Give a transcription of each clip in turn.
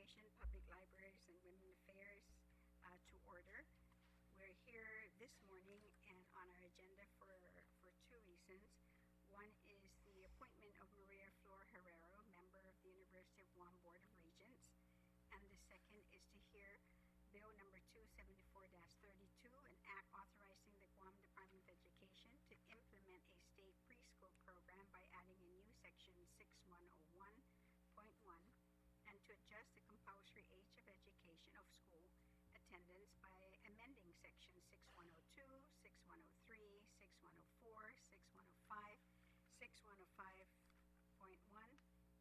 Education, Public Libraries, and Women Affairs to order. We're here this morning and on our agenda for two reasons. One is the appointment of Maria Flor Herrero, member of the University of Guam Board of Regents, and the second is to hear Bill number 274-32, an act authorizing the Guam Department of Education to implement a state preschool program by adding a new section 6101.1 and to adjust the compulsory age of education of school attendance by amending section 6102, 6103, 6104, 6105, 6105.1,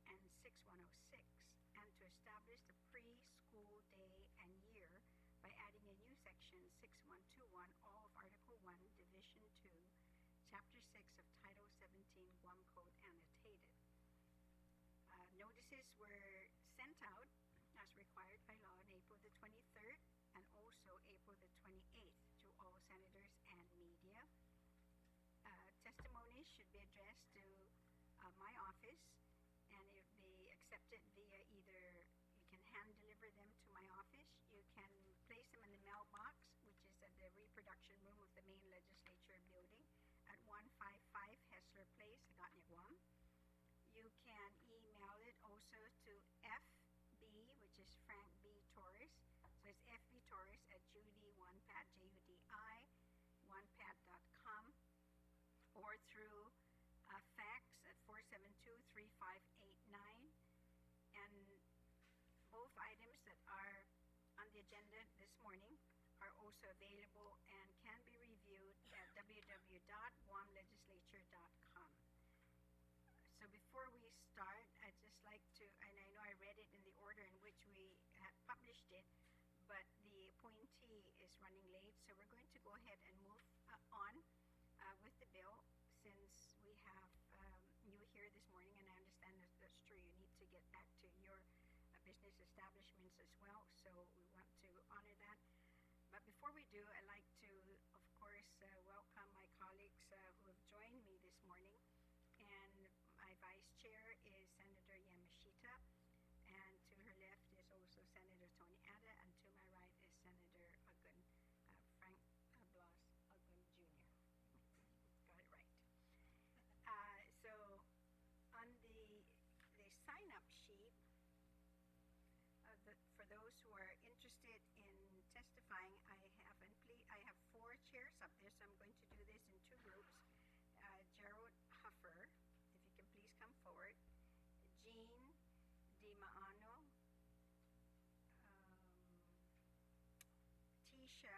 and 6106, and to establish the preschool day and year by adding a new section 6121, all of Article 1, Division 2, Chapter 6 of Title 17 Guam Code annotated. Notices were sent out as required by law on April the 23rd and also April the 28th to all senators and media. Testimonies should be addressed to my office, and it will be accepted via either you can hand deliver them to my office, you can place them in the mailbox, which is at the reproduction room of the main legislature building at 155 Hessler Place, Agatna, Guam. You can email it also to FB, which is Frank B. Torres. So it's FB Torres at Judy1Pat, Judi, 1pat.com, or through fax at 472-3589. And both items that are on the agenda this morning are also available and can be reviewed at www.guamlegislature.com. So before we start, I'd just like to, and I know I read it in the order in which we had published it, but the appointee is running late, so we're going to go ahead and move on with the bill, since we have you here this morning, and I understand that's true. You need to get back to your business establishments as well, so we want to honor that. But before we do, I'd like to, of course, welcome my colleagues who have joined me this morning. And my vice chair is Senator Yamashita, and to her left is also Senator Tony Ada, and to my right is Senator Agun, Frank Blas Agun Jr. Got it right. So on the sign-up sheet, for those who are interested in testifying, I have 4 chairs up there, so I'm going to do this in 2 groups. Gerald Huffer, if you can please come forward. Jean DiMaano, Tisha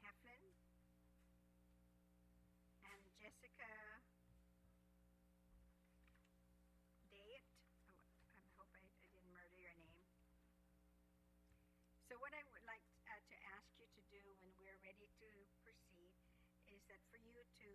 Heflin, and Jessica Dayet. Oh, I hope I didn't murder your name. So what I would like to ask you to do when we're ready to proceed is that for you to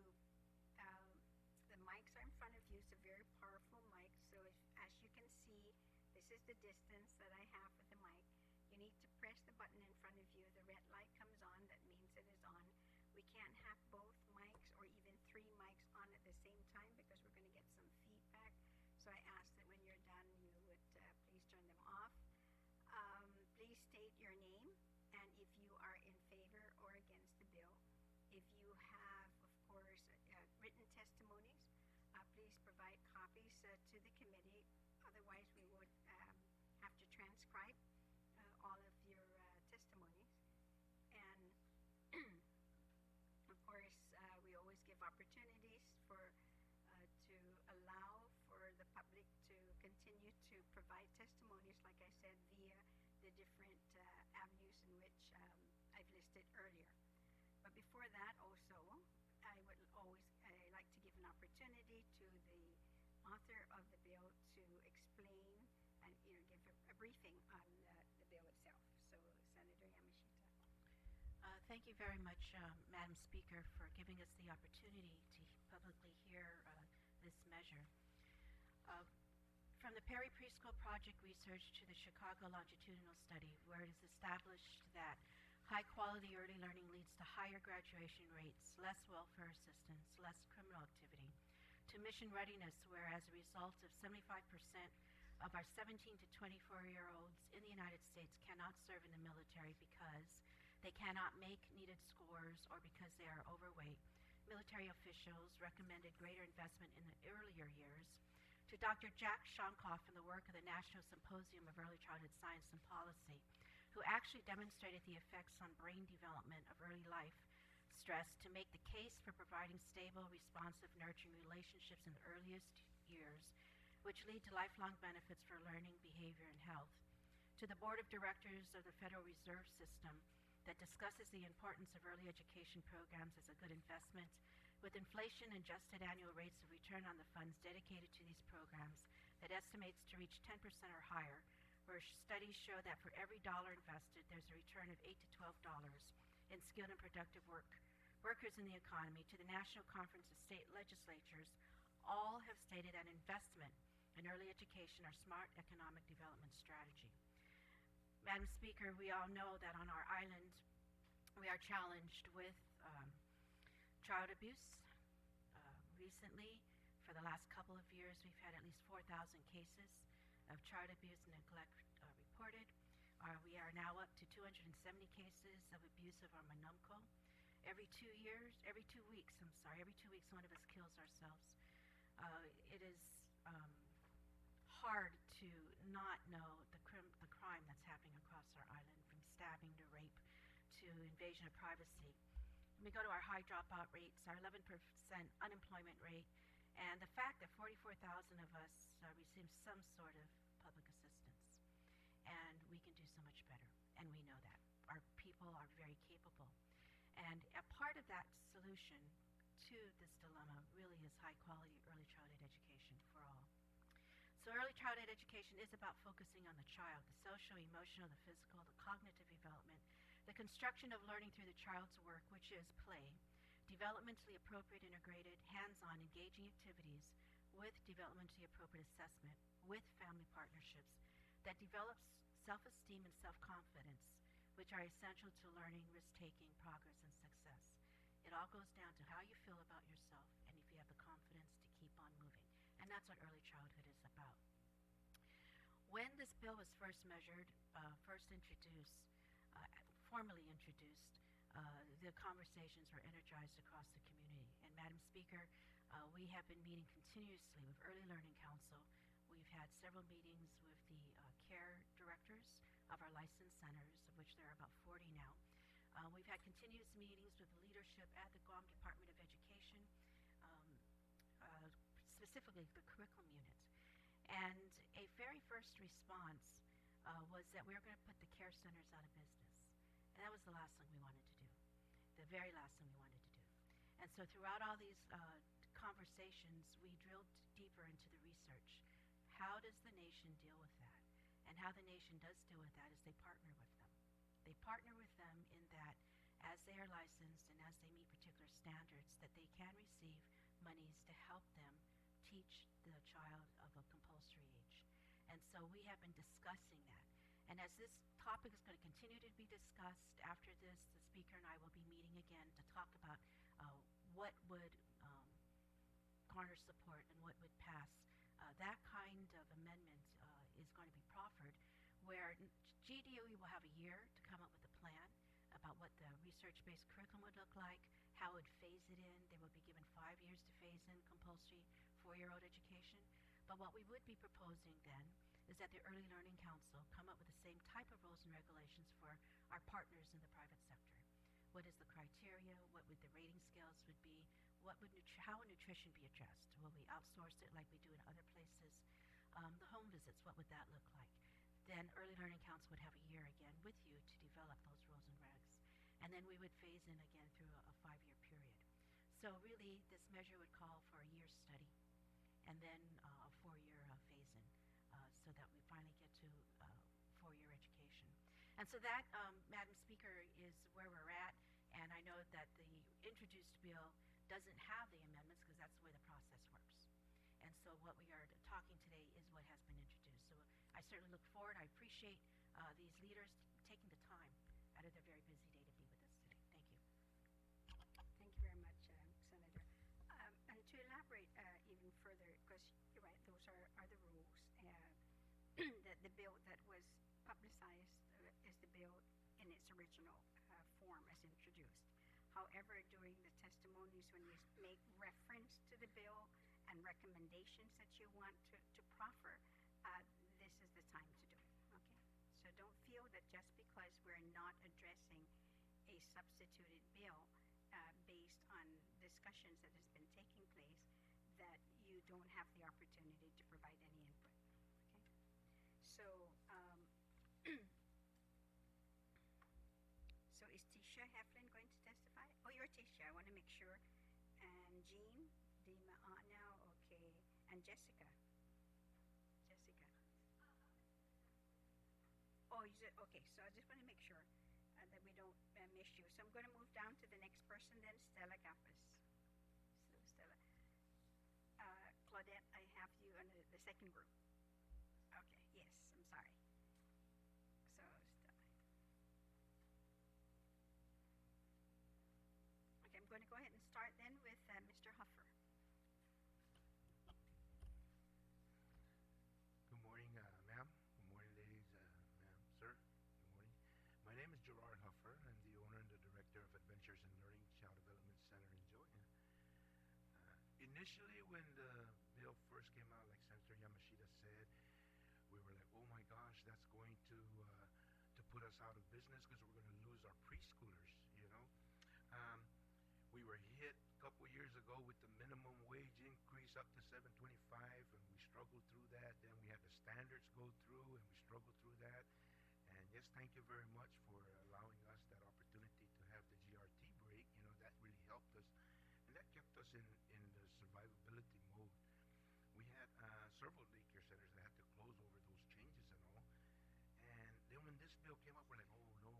the mics are in front of you. It's a very powerful mic. So as you can see, this is the distance that I have with the mic. You need to press the button in front of you. The red light comes on. That means it is on. We can't have both mics or even 3 mics on at the same time because we're going to get some feedback. So I ask that when you're done, you would please turn them off. Please state your name and if you are in favor or against the bill. If you have, of course, written testimonies, please provide copies to the committee. Otherwise, we would have to transcribe all of your testimonies. And of course, we always give opportunities to allow for the public to continue to provide testimonies, like I said, via the different avenues in which I've listed earlier. But before that, also, I would always like to give an opportunity to the author of the bill to explain and give a briefing on the bill itself. So, Senator Yamashita. Thank you very much, Madam Speaker, for giving us the opportunity to publicly hear this measure. From the Perry Preschool Project research to the Chicago longitudinal study, where it is established that high-quality early learning leads to higher graduation rates, less welfare assistance, less criminal activity, to mission readiness, where as a result of 75% of our 17 to 24-year-olds in the United States cannot serve in the military because they cannot make needed scores or because they are overweight, military officials recommended greater investment in the earlier years. To Dr. Jack Shonkoff and the work of the National Symposium of Early Childhood Science and Policy, who actually demonstrated the effects on brain development of early life stress to make the case for providing stable, responsive, nurturing relationships in the earliest years, which lead to lifelong benefits for learning, behavior, and health. To the Board of Directors of the Federal Reserve System that discusses the importance of early education programs as a good investment, with inflation-adjusted annual rates of return on the funds dedicated to these programs that estimates to reach 10% or higher, where studies show that for every dollar invested, there's a return of $8 to $12 in skilled and productive workers in the economy. To the National Conference of State Legislatures, all have stated that investment in early education are smart economic development strategy. Madam Speaker, we all know that on our island, we are challenged with child abuse. Recently, for the last couple of years, we've had at least 4,000 cases of child abuse and neglect reported. We are now up to 270 cases of abuse of our manumco. Every 2 weeks, one of us kills ourselves. It is hard to not know the crime that's happening across our island, from stabbing to rape to invasion of privacy. We go to our high dropout rates, our 11% unemployment rate, and the fact that 44,000 of us receive some sort of public assistance. And we can do so much better, and we know that. Our people are very capable. And a part of that solution to this dilemma really is high-quality early childhood education for all. So early childhood education is about focusing on the child, the social, emotional, the physical, the cognitive development, the construction of learning through the child's work, which is play, developmentally appropriate integrated, hands-on, engaging activities with developmentally appropriate assessment, with family partnerships that develops self-esteem and self-confidence, which are essential to learning, risk-taking, progress, and success. It all goes down to how you feel about yourself and if you have the confidence to keep on moving. And that's what early childhood is about. When this bill was first formally introduced, the conversations were energized across the community. And Madam Speaker, we have been meeting continuously with Early Learning Council. We've had several meetings with the care directors of our licensed centers, of which there are about 40 now. We've had continuous meetings with the leadership at the Guam Department of Education, specifically the curriculum unit. And a very first response was that we were going to put the care centers out of business. And that was the last thing we wanted to do, the very last thing we wanted to do. And so throughout all these conversations, we drilled deeper into the research. How does the nation deal with that? And how the nation does deal with that is they partner with them. They partner with them in that as they are licensed and as they meet particular standards, that they can receive monies to help them teach the child of a compulsory age. And so we have been discussing that. And as this topic is going to continue to be discussed after this, the speaker and I will be meeting again to talk about what would garner support and what would pass. That kind of amendment is going to be proffered, where GDOE will have a year to come up with a plan about what the research-based curriculum would look like, how it would phase it in. They will be given 5 years to phase in compulsory 4-year-old education. But what we would be proposing then is that the Early Learning Council come up with the same type of rules and regulations for our partners in the private sector. What is the criteria? What would the rating scales would be? How would nutrition be addressed? Will we outsource it like we do in other places? The home visits, what would that look like? Then Early Learning Council would have a year again with you to develop those rules and regs. And then we would phase in again through a 5-year period. So really, this measure would call for a year's study and then a 4-year phase-in so that we finally get to 4-year education. And so that, Madam Speaker, is where we're at. And I know that the introduced bill doesn't have the amendments because that's the way the process works. And so what we are talking today is what has been introduced. So I certainly look forward. I appreciate these leaders taking the time out of their very busy day to be with us today. Thank you. Thank you very much, Senator. And to elaborate even further, because you're right, those are the rules. bill that was publicized is the bill in its original form as introduced. However, during the testimonies, when you make reference to the bill and recommendations that you want to proffer, this is the time to do it. Okay? So don't feel that just because we're not addressing a substituted bill based on discussions that has been taking place, that you don't have the opportunity to provide any input. Okay? So, so is Tisha Heflin going to testify? Oh, you're Tisha. I want to make sure. And Jean, Dima now, okay. And Jessica. Jessica. Oh, you said, okay. So I just want to make sure that we don't miss you. So I'm going to move down to the next person then, Stella Gappas. So Stella. Claudette, I have you on the second group. Okay, yes, I'm sorry. So, Stella. Okay, I'm going to go ahead and start then with Mr. Huffer. Good morning, ma'am. Good morning, ladies, ma'am, sir. Good morning. My name is Gerard Huffer. I'm the owner and the director of Adventures in Learning Child Development Center in Joya. Initially, when the bill first came out, like Senator Yamashita said, we were like, oh my gosh, that's going to put us out of business because we're going to lose our preschoolers, you know. We were hit a couple years ago with the minimum wage increase up to $7.25, and we struggled through that. Then we had the standards go through, and we struggled through that. And yes, thank you very much for allowing us that opportunity to have the GRT break. You know, that really helped us, and that kept us in the survivability mode. We had several daycare centers that had to close over those changes and all. And then when this bill came up, we're like, oh no,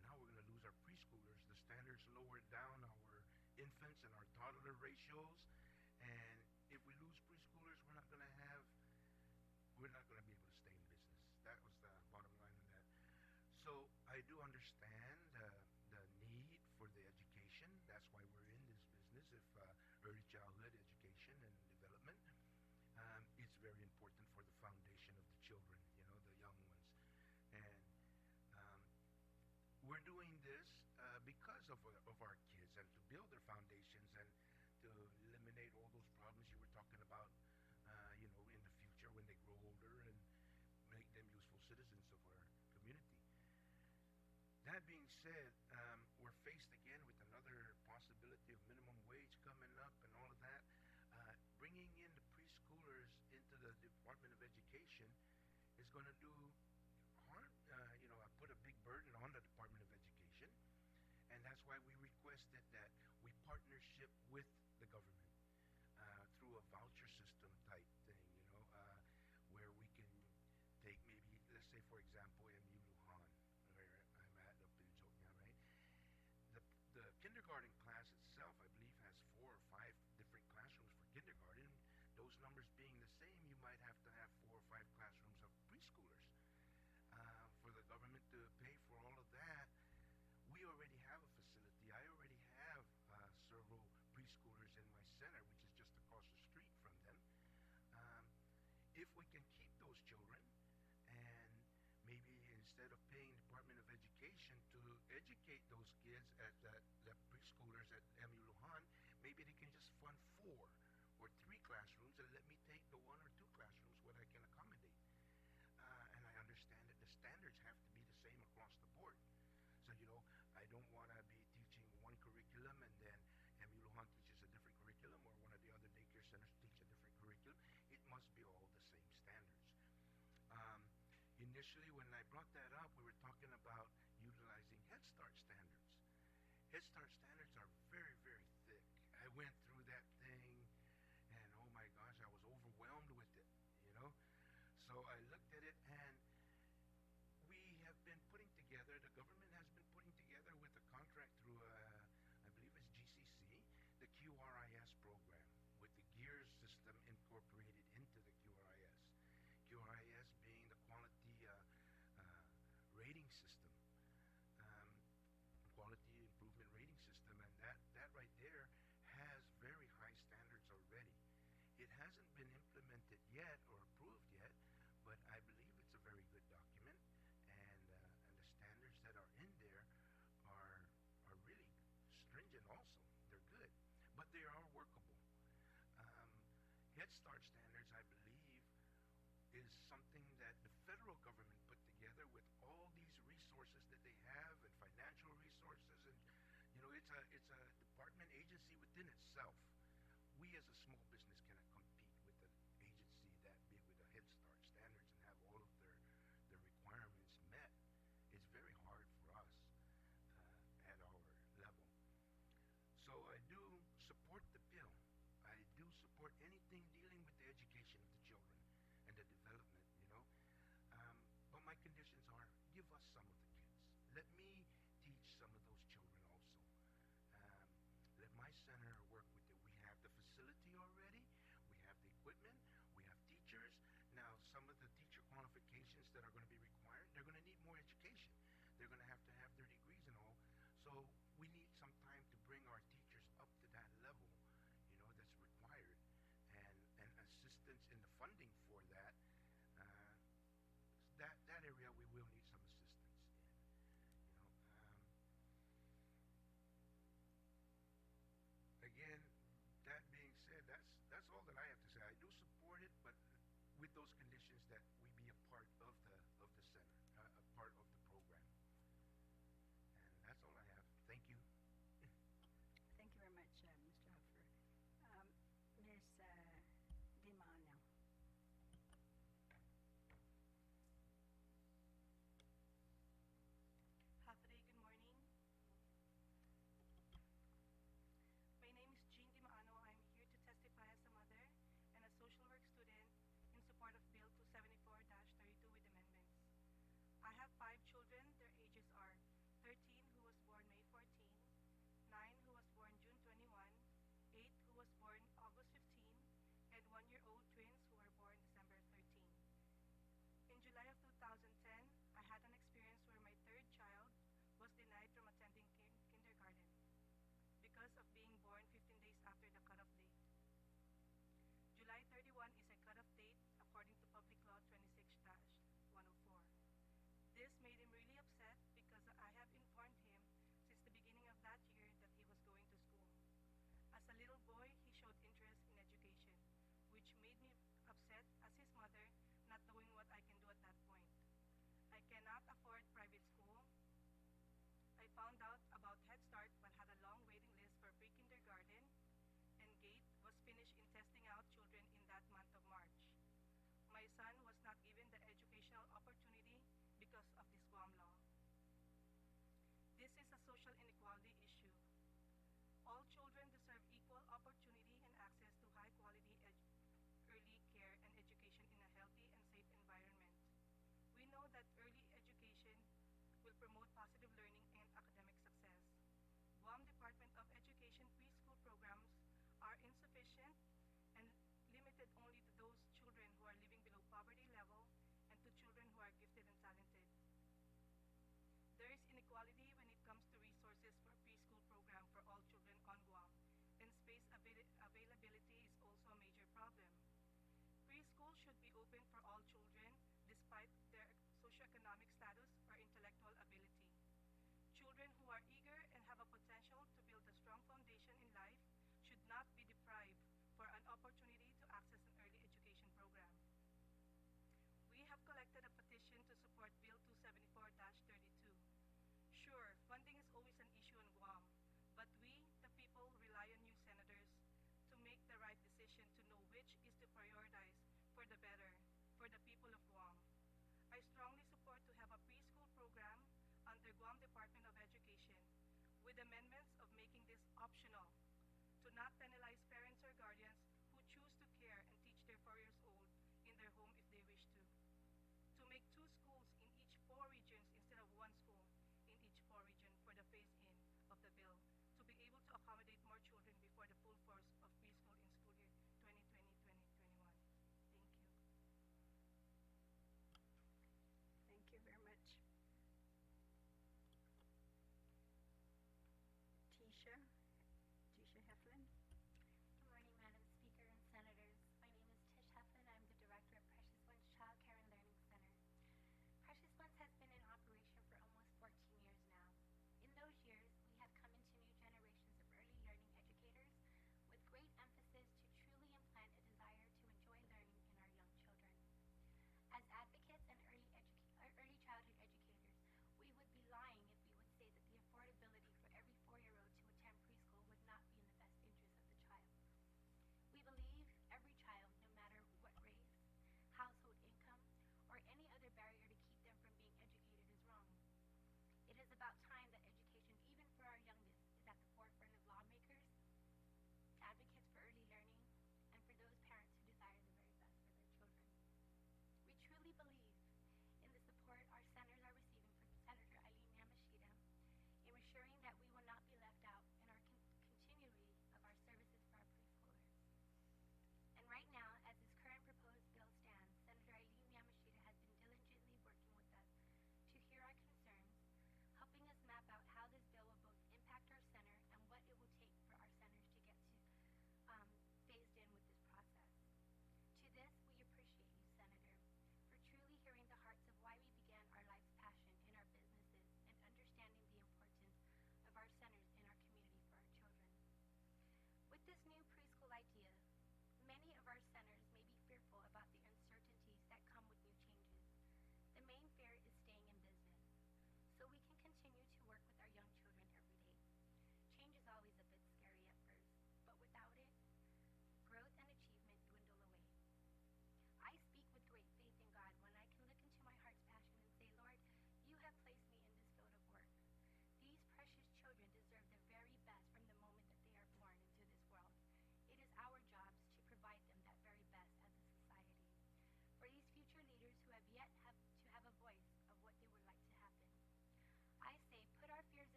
now we're going to lose our preschoolers. The standards lowered down our infants and our toddler ratios, and if we lose preschoolers, we're not going to be able to stay in business. That was the bottom line on that. So I do understand the need for the education. That's why we're in this business, if early childhood education and development. It's very important for the foundation of the children, you know, the young ones. And we're doing this because of our kids, and to build their foundations and to eliminate all those problems you were talking about, you know, in the future when they grow older, and make them useful citizens of our community. That being said, we're faced again with another possibility of minimum wage coming up and all of that. Bringing in the preschoolers into the Department of Education is going to do harm, you know, put a big burden on the Department of Education. And that's why we requested that we partnership with the government through a voucher system type thing, you know, where we can take maybe, let's say, for example, MU Lujan, where I'm at up in Jotnya, right? The kindergarten class itself, I believe, has 4 or 5 different classrooms for kindergarten. Those numbers being the same, you might have to have 4 or 5 classrooms of preschoolers. For the government to pay for all of that, we already have a facility. I already have several preschoolers in my center, which is just across the street from them. If we can keep those children, and maybe instead of paying Department of Education to educate those kids at the preschoolers at MU Lujan, maybe they can just fund 4 or 3 classrooms and let me take the 1 or 2 classrooms where I can accommodate. And I understand that the standards have to be the same across the board. So, you know, I don't want to be teaching one curriculum and then MU Lujan teaches a different curriculum, or one of the other daycare centers teach a different curriculum. It must be all the same standards. Initially, when I brought that up, we were talking about utilizing Head Start standards. Head Start standards are very, very thick. I went through that thing, and oh my gosh, I was overwhelmed with it, you know. So I looked at it, and we have been putting together, the government has been putting together with a contract through, I believe it's GCC, the QRIS program, with the GEARS system incorporated into the QRIS. QRIS being the quality rating system, quality improvement rating system, and that right there has very high standards already. It hasn't been implemented yet or approved yet, but Start standards, I believe, is something that the federal government put together with all these resources that they have and financial resources, and it's a department agency within itself. We as a small business cannot compete with an agency that big with a Head Start standards and have all of their requirements met. It's very hard for us at our level. So I do support the bill. I do support anything dealing with the education of the children and the development, But my conditions are, give us some of the kids. Let me teach some of those children also. Um, Let my center work with it. We have the facility already. We have the equipment. We have teachers. Now, some of the teacher qualifications that are going to be required, they're going to need more education. They're going to have their degrees and all. So we need some time to bring our teachers up to that level, that's required, and assistance in the funding for that. Uh, that area we will need some assistance in. Again, that being said, that's all that I have to say. I do support it, but with those conditions that we be a part of the center, a part of the program, and that's all I have. Thank you. Thank you very much, Mr. Huffer. Ms. Dimano. Hathaway, good morning. My name is Jean Dimano. I'm here to testify as a mother and a social work student in support of Bill 274-32 with amendments. I have 5 children. Their ages are 13, who was born May 14, 9, who was born June 21, 8, who was born August 15, and 1-year-old twins who were born December 13. In July of 2010, I had an experience where my third child was denied from attending kindergarten because of being born 15 days after the cutoff date. July 31 is a cutoff date according to Public Law 26-104. This made him really upset because I have informed him since the beginning of that year that he was going to school. As a little boy, he showed interest in education, which made me upset as his mother, not knowing what I can do at that point. I cannot afford private school. I found out about Head Start but had a long waiting list for pre-kindergarten, and GATE was finished in testing out children in that month of March. My son was not given the educational opportunity because of this Guam law. This is a social inequality issue. All children deserve equal opportunity and access to high-quality early care and education in a healthy and safe environment. We know that early education will promote positive learning and academic success. Guam Department of Education preschool programs are insufficient and limited only to those children who are living below poverty level and to children who are gifted and talented. There is inequality when it comes to resources for preschool program for all children on Guam, and space availability is also a major problem. Preschool should be open for all children despite their socioeconomic status or intellectual ability. Children who are eager and have a potential to build a strong foundation in life should not be deprived for an opportunity to access an early education program. We have collected a petition to support Bill 274-32. Sure, funding is always an issue in Guam, but we, the people, rely on you senators to make the right decision to know which is to prioritize for the better, for the people of Guam. I strongly support to have a preschool program under Guam Department of Education, with amendments of making this optional, to not penalize parents or guardians who choose to care and teach their 4-years-old in their home if they wish to make 2 schools in each 4 regions instead of 1 school in each 4 region for the phase-in of the bill, to be able to accommodate more children before the full force of preschool in school year 2020-2021. Thank you. Thank you very much. Tisha Heflin.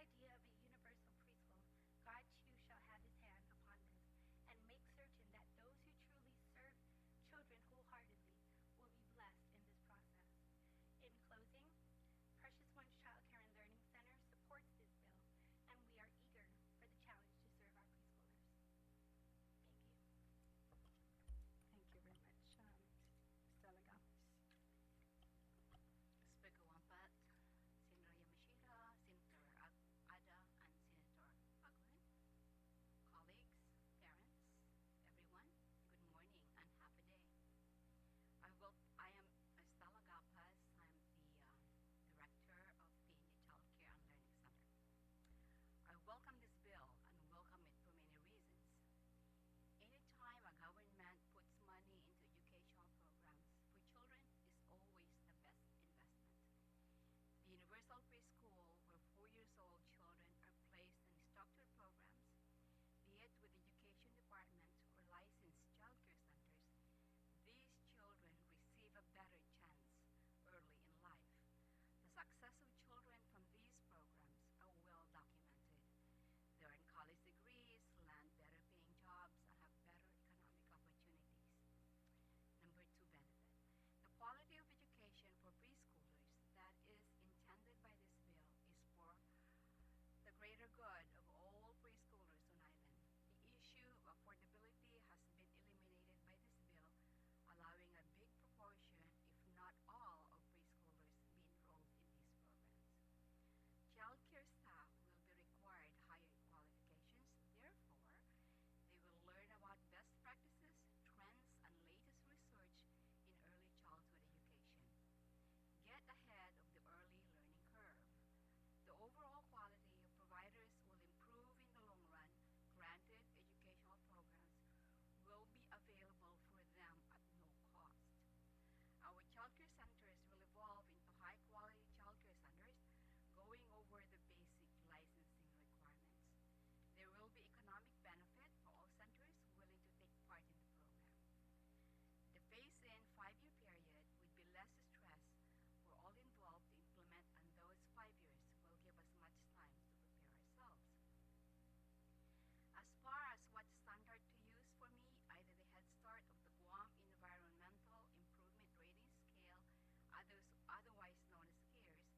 idea of a universal preschool, God too shall have his hand upon this, and make certain that those who truly serve children wholeheartedly will be blessed in this process. In closing, Precious Ones Child Care and Learning Center supports this bill, and we are eager for the challenge to serve our preschoolers. Thank you. Thank you very much, Stella Gamos. Speaker Wampat, Senator Yamashita, Senator Ada, and Senator Aguin, colleagues, parents, everyone, good morning and happy day. I am Estela Gapas. I'm the director of PNA Child Care and Learning Center. I welcome this bill and welcome it for many reasons. Anytime a government puts money into educational programs for children is always the best investment. The universal preschool, where 4 years old children are placed in structured programs, be it with the education department or licensed child care centers, these children receive a better chance early in life. The success of children from these programs are well documented. They earn college degrees, land better paying jobs, and have better economic opportunities. Number two benefit. The quality of education for preschoolers that is intended by this bill is for the greater good of all preschoolers on island. The issue of affordability has been eliminated by this bill, allowing a big proportion, if not all, of preschoolers be enrolled in these programs. Child care staff will be required higher qualifications. Therefore, they will learn about best practices, trends, and latest research in early childhood education. Get ahead of the early learning curve. The overall quality of providers will improve in the long run. Granted, educational programs will be available for them at no cost. Our childcare centers will evolve into high-quality childcare centers, going over the basic licensing requirements. There will be economic benefit for all centers willing to take part in the program. The phase-in 5-year period would be less stress for all involved to implement, and those 5 years will give us much time to prepare ourselves. As far as what standard to use for me, either the Head Start of the Guam Environmental Improvement Rating Scale, otherwise known as CARES,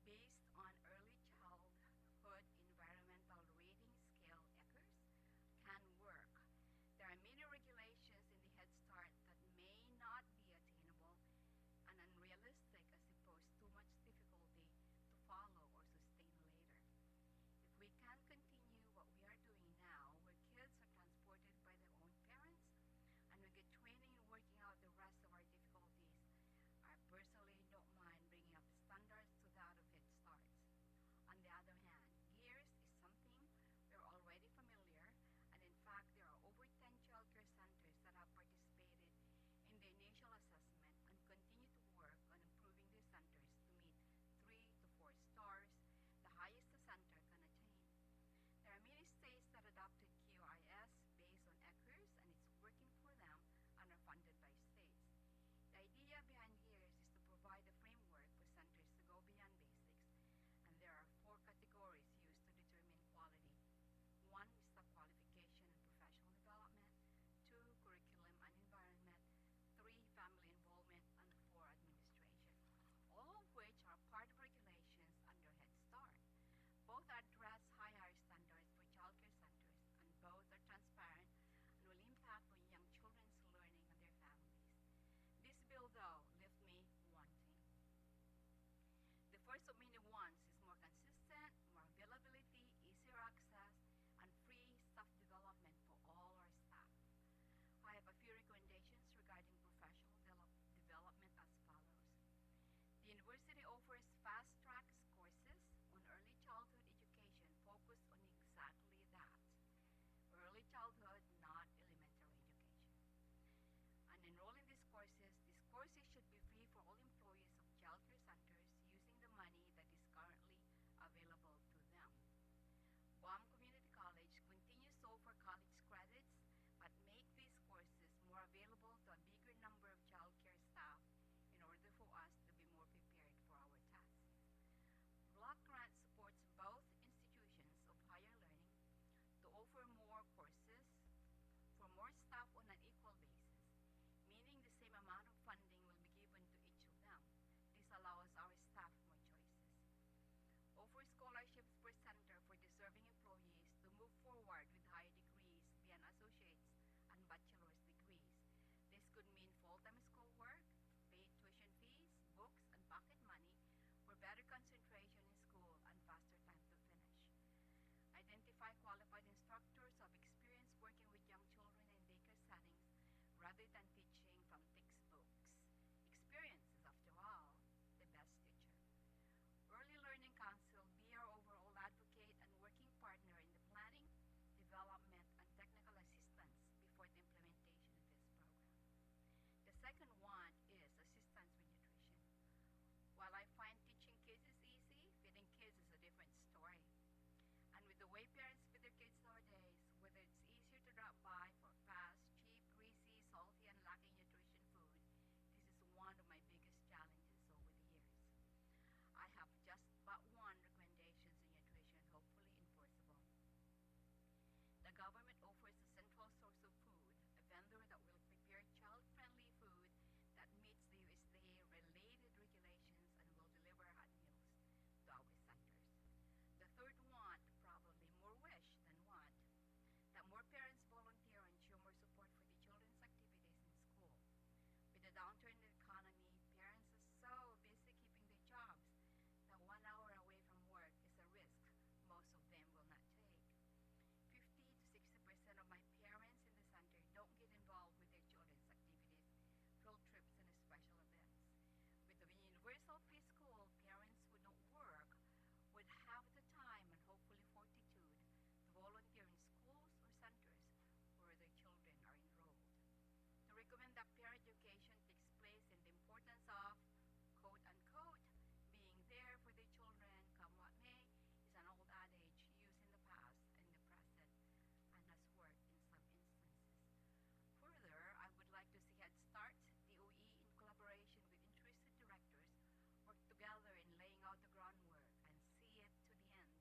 based on Early Childhood Environmental Rating Scale ECRS, can work. There are many regulations in the Head Start that may not be attainable and unrealistic as they pose too much difficulty to follow or sustain later. If we can continue what we are doing now, where kids are transported by their own parents and we get training in working out the rest of our difficulties, I personally don't mind bringing up the standards to that of Head Starts. On the other hand, GEARS is something we're already familiar, and in fact, there are over 10 childcare centers that have participated in the initial assessment and continue to work on improving their centers to meet 3 to 4 stars, the highest the center can attain. There are many states that adopted QIS based on ECRS, and it's working for them and are funded by states. The idea behind GEARS is to provide a framework for centers to go beyond basics, and there are 4 categories used to determine quality. 1 is the qualification and professional development, 2 curriculum and environment, 3 family involvement, and 4 administration, all of which are part of regulations under Head Start. Both address higher standards for childcare centers, and both are transparent and will impact on young children's learning and their families. This bill, though, left me wanting. The first of many wants is more consistent, more availability, easier access, and free staff development for all our staff. I have a few recommendations regarding professional development as follows. The university offers fast-track courses on early childhood education focused on exactly that. Early childhood, not elementary education. And enroll in these courses should be free for all employees of childcare centers using the money that is currently available to them. Guam Community College continues to offer college credits, but make these courses more available to a bigger number of childcare staff in order for us to be more prepared for our tasks. Block grant supports both concentration in school and faster time to finish. Identify qualified instructors who have experience working with young children in daycare settings rather than teaching from textbooks. Experience is, after all, the best teacher. Early Learning Council be our overall advocate and working partner in the planning, development, and technical assistance before the implementation of this program. The second one is assistance with nutrition. While I find teaching kids is easy, feeding kids is a different story. And with the way parents feed their kids nowadays, whether it's easier to drop by for fast, cheap, greasy, salty, and lacking nutrition food, this is one of my biggest challenges over the years. I have just but one recommendations in nutrition, hopefully enforceable. The government offers a central source of food, a vendor that will prepare child-friendly food that meets the USDA-related regulations and will deliver hot meals to our centers. The third want, probably more wish than want, that more parents volunteer and show more support for the children's activities in school. With the downturn in the economy, parents are so busy keeping their jobs that 1 hour away from work is a risk most of them will not take. 50 to 60% of my parents in the center don't get involved with their children's activities, field trips, and special events. With the universal preschool, parents who don't work would have the time and hopefully fortitude to volunteer in schools or centers where their children are enrolled. To recommend that parent education takes place in the importance of, quote unquote, being there for their children, come what may, is an old adage used in the past and the present and has worked in some instances. Further, I would like to see Head Start, DOE, in collaboration with interested directors, work together in laying out the groundwork and see it to the end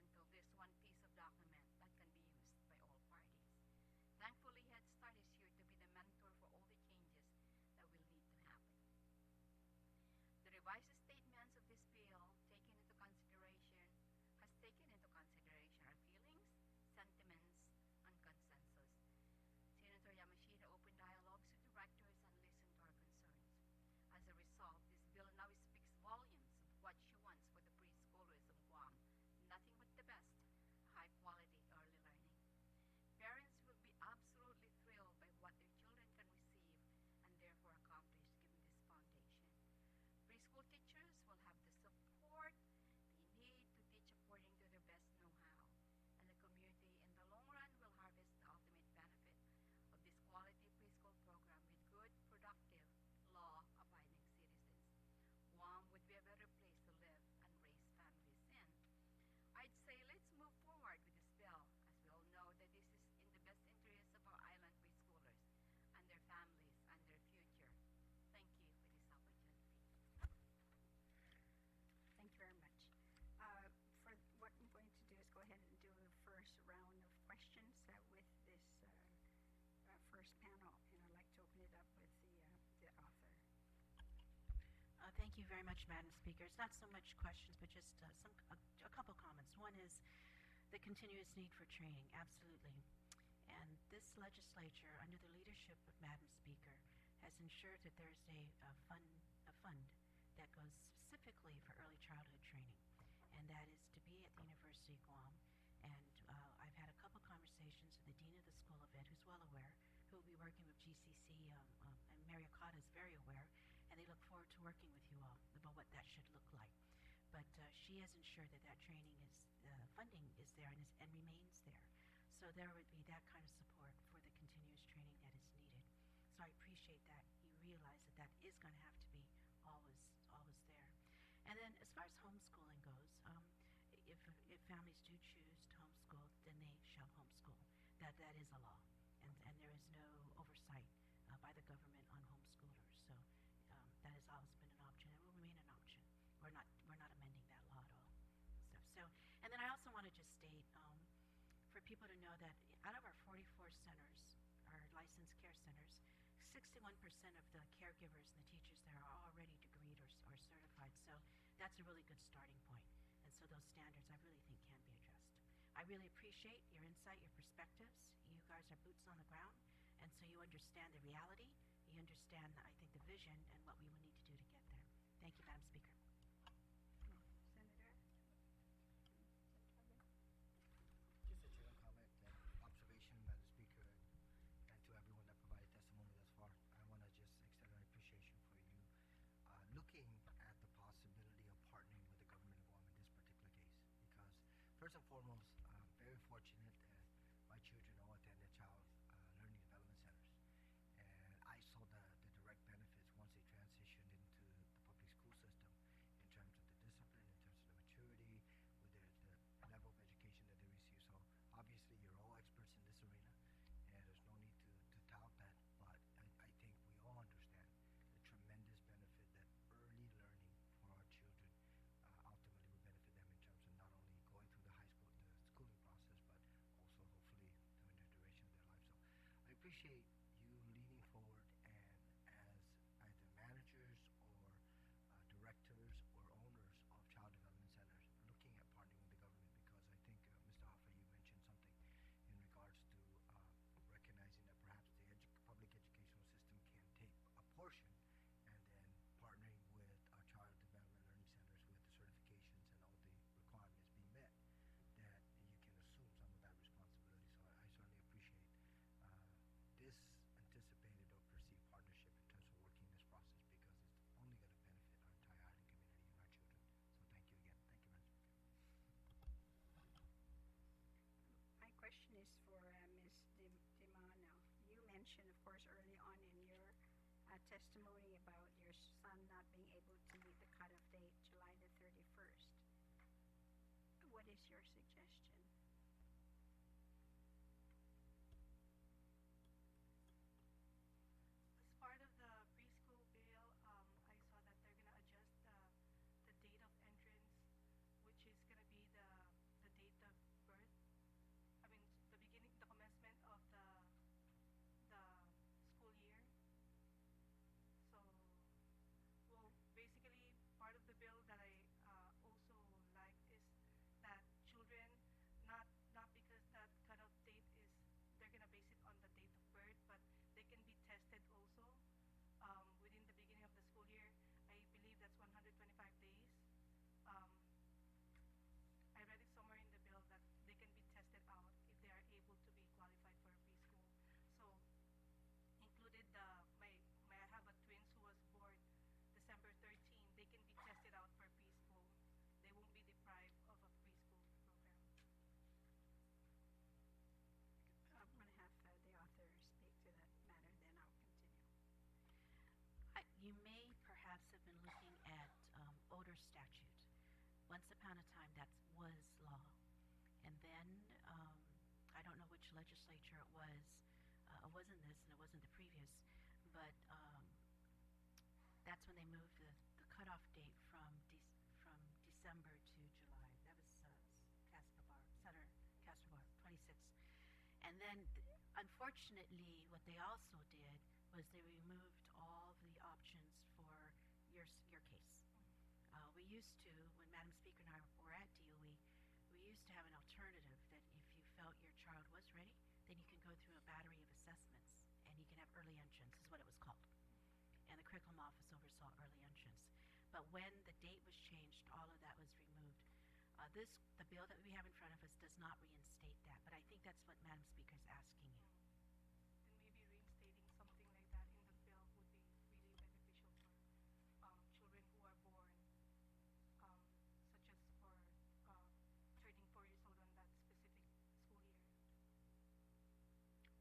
until there's one piece of document that can be used by all parties. Thankfully, Head Start is here to be the mentor for all the changes that will need to happen. The revised statements of this bill has taken into consideration our feelings, sentiments, and consensus. Senator Yamashita opened dialogues with directors and listened to our concerns. As a result, this bill now speaks volumes of what she wants for the preschoolers of Guam. Nothing but the best, high-quality early learning. Parents will be absolutely thrilled by what their children can receive and therefore accomplish given this foundation. Preschool teachers will have the support they need to teach according to their best know-how, and the community in the long run will harvest the ultimate benefit of this quality preschool program with good, productive, law-abiding citizens. Guam would be a better place to live and raise families in. I'd say let's move forward with this bill, as we all know that this is in the best interest of our island preschoolers and their families and their future. Thank you for this opportunity. Thank you very much. For what I'm going to do is go ahead and do the first round of questions with this first panel, and I'd like to open it up with the author. Thank you very much, Madam Speaker. It's not so much questions, but just a couple comments. One is the continuous need for training, absolutely. And this legislature, under the leadership of Madam Speaker, has ensured that there's a fund that goes specifically for early childhood training, and that is to be at the University of Guam. And I've had a couple conversations with the Dean of the School of Ed, who's well aware, who will be working with GCC, and Mary Okada is very aware, and they look forward to working with you all about what that should look like. But she has ensured that that training is, funding is there and remains there. So there would be that kind of support for the continuous training that is needed. So I appreciate that you realize that that is going to have to be always there. And then as far as homeschooling goes, if families do choose to homeschool, then they shall homeschool. That is a law, and there is no oversight by the government on homeschoolers. So that has always been an option and will remain an option. We're not amending that law at all. So and then I also want to just state for people to know that out of our 44 centers, our licensed care centers, 61% of the caregivers and the teachers there are already degreed or certified. So that's a really good starting point. And so those standards I really think can be addressed. I really appreciate your insight, your perspectives. You guys are boots on the ground, and so you understand the reality. You understand, I think, the vision and what we will need to do to get there. Thank you, Madam Speaker. first and foremost, very fortunate that my children all attended child learning development centers, and I saw the direct benefits once they transitioned into the public school system in terms of the discipline, in terms of the maturity, with the level of education that they receive. So obviously, you're all experts in this arena, and there's no need to tout that. But I think we all understand the tremendous benefit that early learning for our children ultimately will benefit them in terms of not only going through the schooling process, but also hopefully during the duration of their life. So I appreciate you leaning forward and as either managers or directors or owners of child development centers looking at partnering with the government, because I think Mr. Hoffa, you mentioned something in regards to recognizing that perhaps the public educational system can take a portion and then partnering with child development learning centers with the certifications and all the requirements being met, that you can assume some of that responsibility. So I certainly appreciate this anticipated or perceived partnership in terms of working this process, because it's only going to benefit our entire island community and our children. So thank you again. Thank you, Madam Speaker. My question is for Ms. Dimano. You mentioned, of course, early on in your testimony about your son not being able to meet the cutoff date, July the 31st. What is your suggestion? As part of the preschool bill, I saw that they're gonna adjust the date of entrance, which is gonna be the date of birth. I mean, the beginning, the commencement of the school year. So, well, basically, part of the bill that I also like is that children, not because that cutoff date is, they're gonna base it on the date of birth, but they can be tested also within the beginning of the school year. I believe that's 125 days. Um, I read it somewhere in the bill that they can be tested out if they are able to be qualified for a preschool. So included I have a twins who was born December 13. They can be tested out for preschool. They won't be deprived of a preschool program. I'm going to have the author speak to that matter, then I'll continue. You may perhaps have been looking at odor statute. Once upon a time, that was law. And then, I don't know which legislature it was. It wasn't this and it wasn't the previous, but that's when they moved the cutoff date from December to July. That was Senator Castrobar, 26. And then, unfortunately, what they also did was they removed all the options for your case. We used to, when Madam Speaker and I were at DOE, we used to have an alternative that if you felt your child was ready, then you can go through a battery of assessments and you can have early entrance, is what it was called. And the curriculum office oversaw early entrance. But when the date was changed, all of that was removed. The bill that we have in front of us does not reinstate that, but I think that's what Madam Speaker is asking you. And maybe reinstating something like that in the bill would be really beneficial for children who are born, such as for turning 4 years old on that specific school year.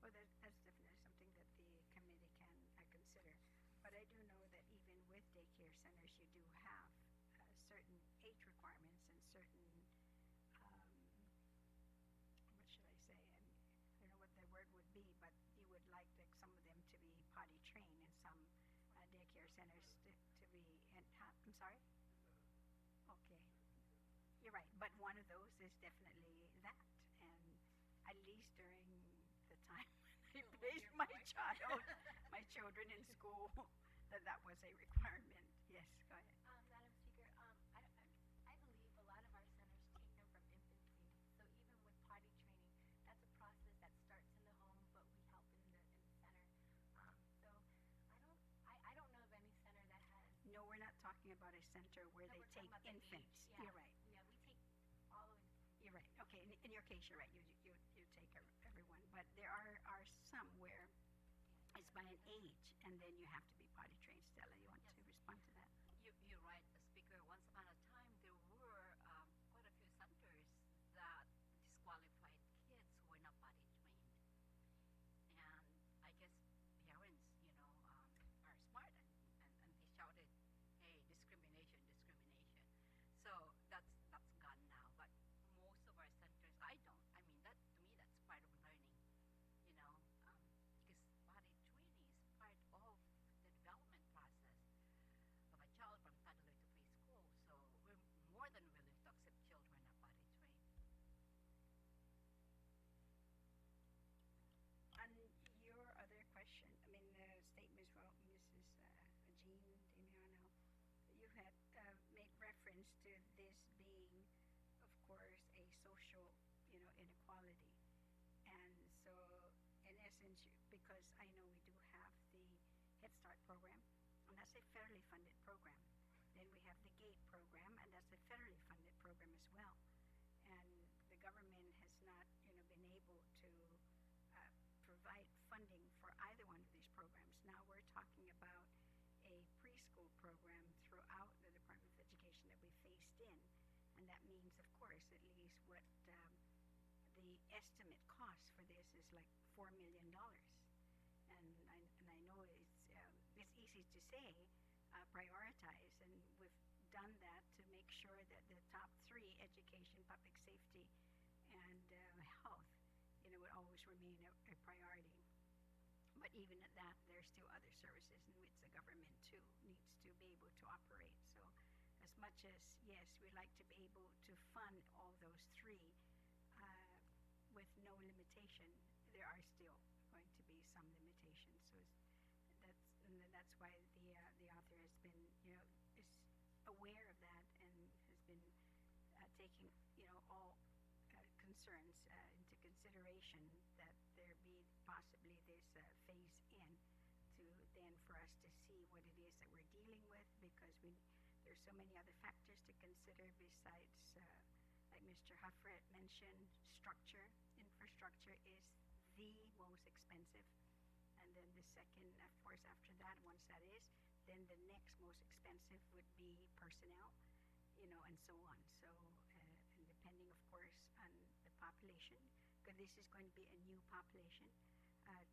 Well, that's definitely something that the committee can consider. But I do know that even with daycare centers, you do have certain age requirements and certain, what should I say? I don't know what the word would be, but you would like some of them to be potty trained and some daycare centers to be, I'm sorry? Okay. You're right, but one of those is definitely that. And at least during the time when I placed my children in school, that was a requirement. Yes, go ahead. Madam Speaker, I believe a lot of our centers take them from infancy. So even with potty training, that's a process that starts in the home, but we help in the center. So I don't know of any center that has. No, we're not talking about a center where No, they we're take talking about the infants. age, yeah. You're right. Yeah, we take all of. You're right. Okay, in your case, you're right. You take everyone, but there are some where it's by an age, and then you have to be potty trained. Stella, you want to respond to that? You're right, Speaker. Once upon a time, there were quite a few centers that Start program, and that's a federally funded program. Then we have the GATE program, and that's a federally funded program as well. And the government has not, been able to provide funding for either one of these programs. Now we're talking about a preschool program throughout the Department of Education that we phased in, and that means, of course, at least what the estimate cost for this is like $4 million. And I know it's easy to say prioritize, and we've done that to make sure that the top three, education, public safety, and health, would always remain a priority. But even at that, there's still other services in which the government too needs to be able to operate. So as much as, yes, we'd like to be able to fund all those three with no limitation, there are still going to be some limitations. So that's why the author has been, is aware of that and has been taking, all concerns into consideration, that there be possibly this phase in to then for us to see what it is that we're dealing with, because there's so many other factors to consider besides, like Mr. Huffret mentioned, structure. Infrastructure is the most expensive. And then the second, of course, after that, once that is, then the next most expensive would be personnel, and so on. So, and depending, of course, on the population, because this is going to be a new population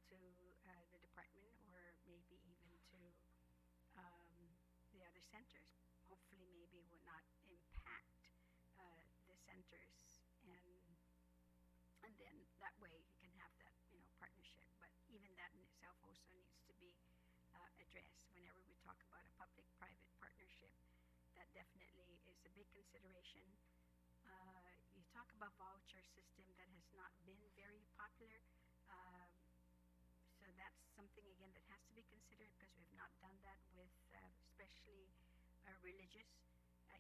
to the department, or maybe even to the other centers. Hopefully, maybe it will not impact the centers, and then that way you can have that, partnership. But even that in itself also needs to be addressed. Whenever we talk about a public-private partnership, that definitely is a big consideration. You talk about voucher system that has not been very popular. So that's something, again, that has to be considered, because we have not done that with especially religious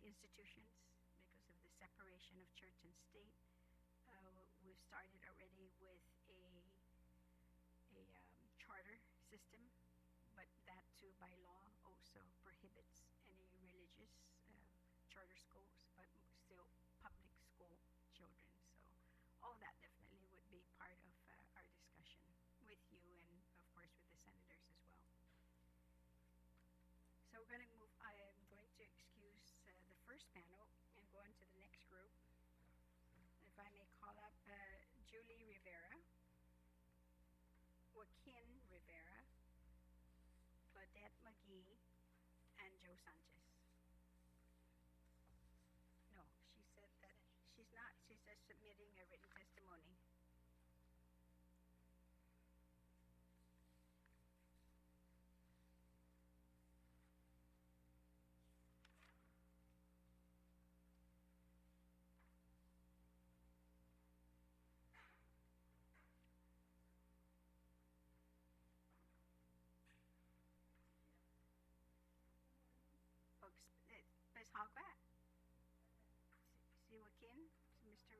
institutions because of the separation of church and state. We've started already with a charter system, but that too by law also prohibits any religious charter schools, but still public school children. So all that definitely would be part of our discussion with you, and of course with the senators as well. So we're going to move. I am going to excuse the first panel and go on to the next group. If I may call up Julie Rivera, Joaquin Rivera, Claudette McGee, and Joe Sanchez. No, she said that she's not. She's just submitting a written testimony. Pues Hogba? Si Joaquin? Mr.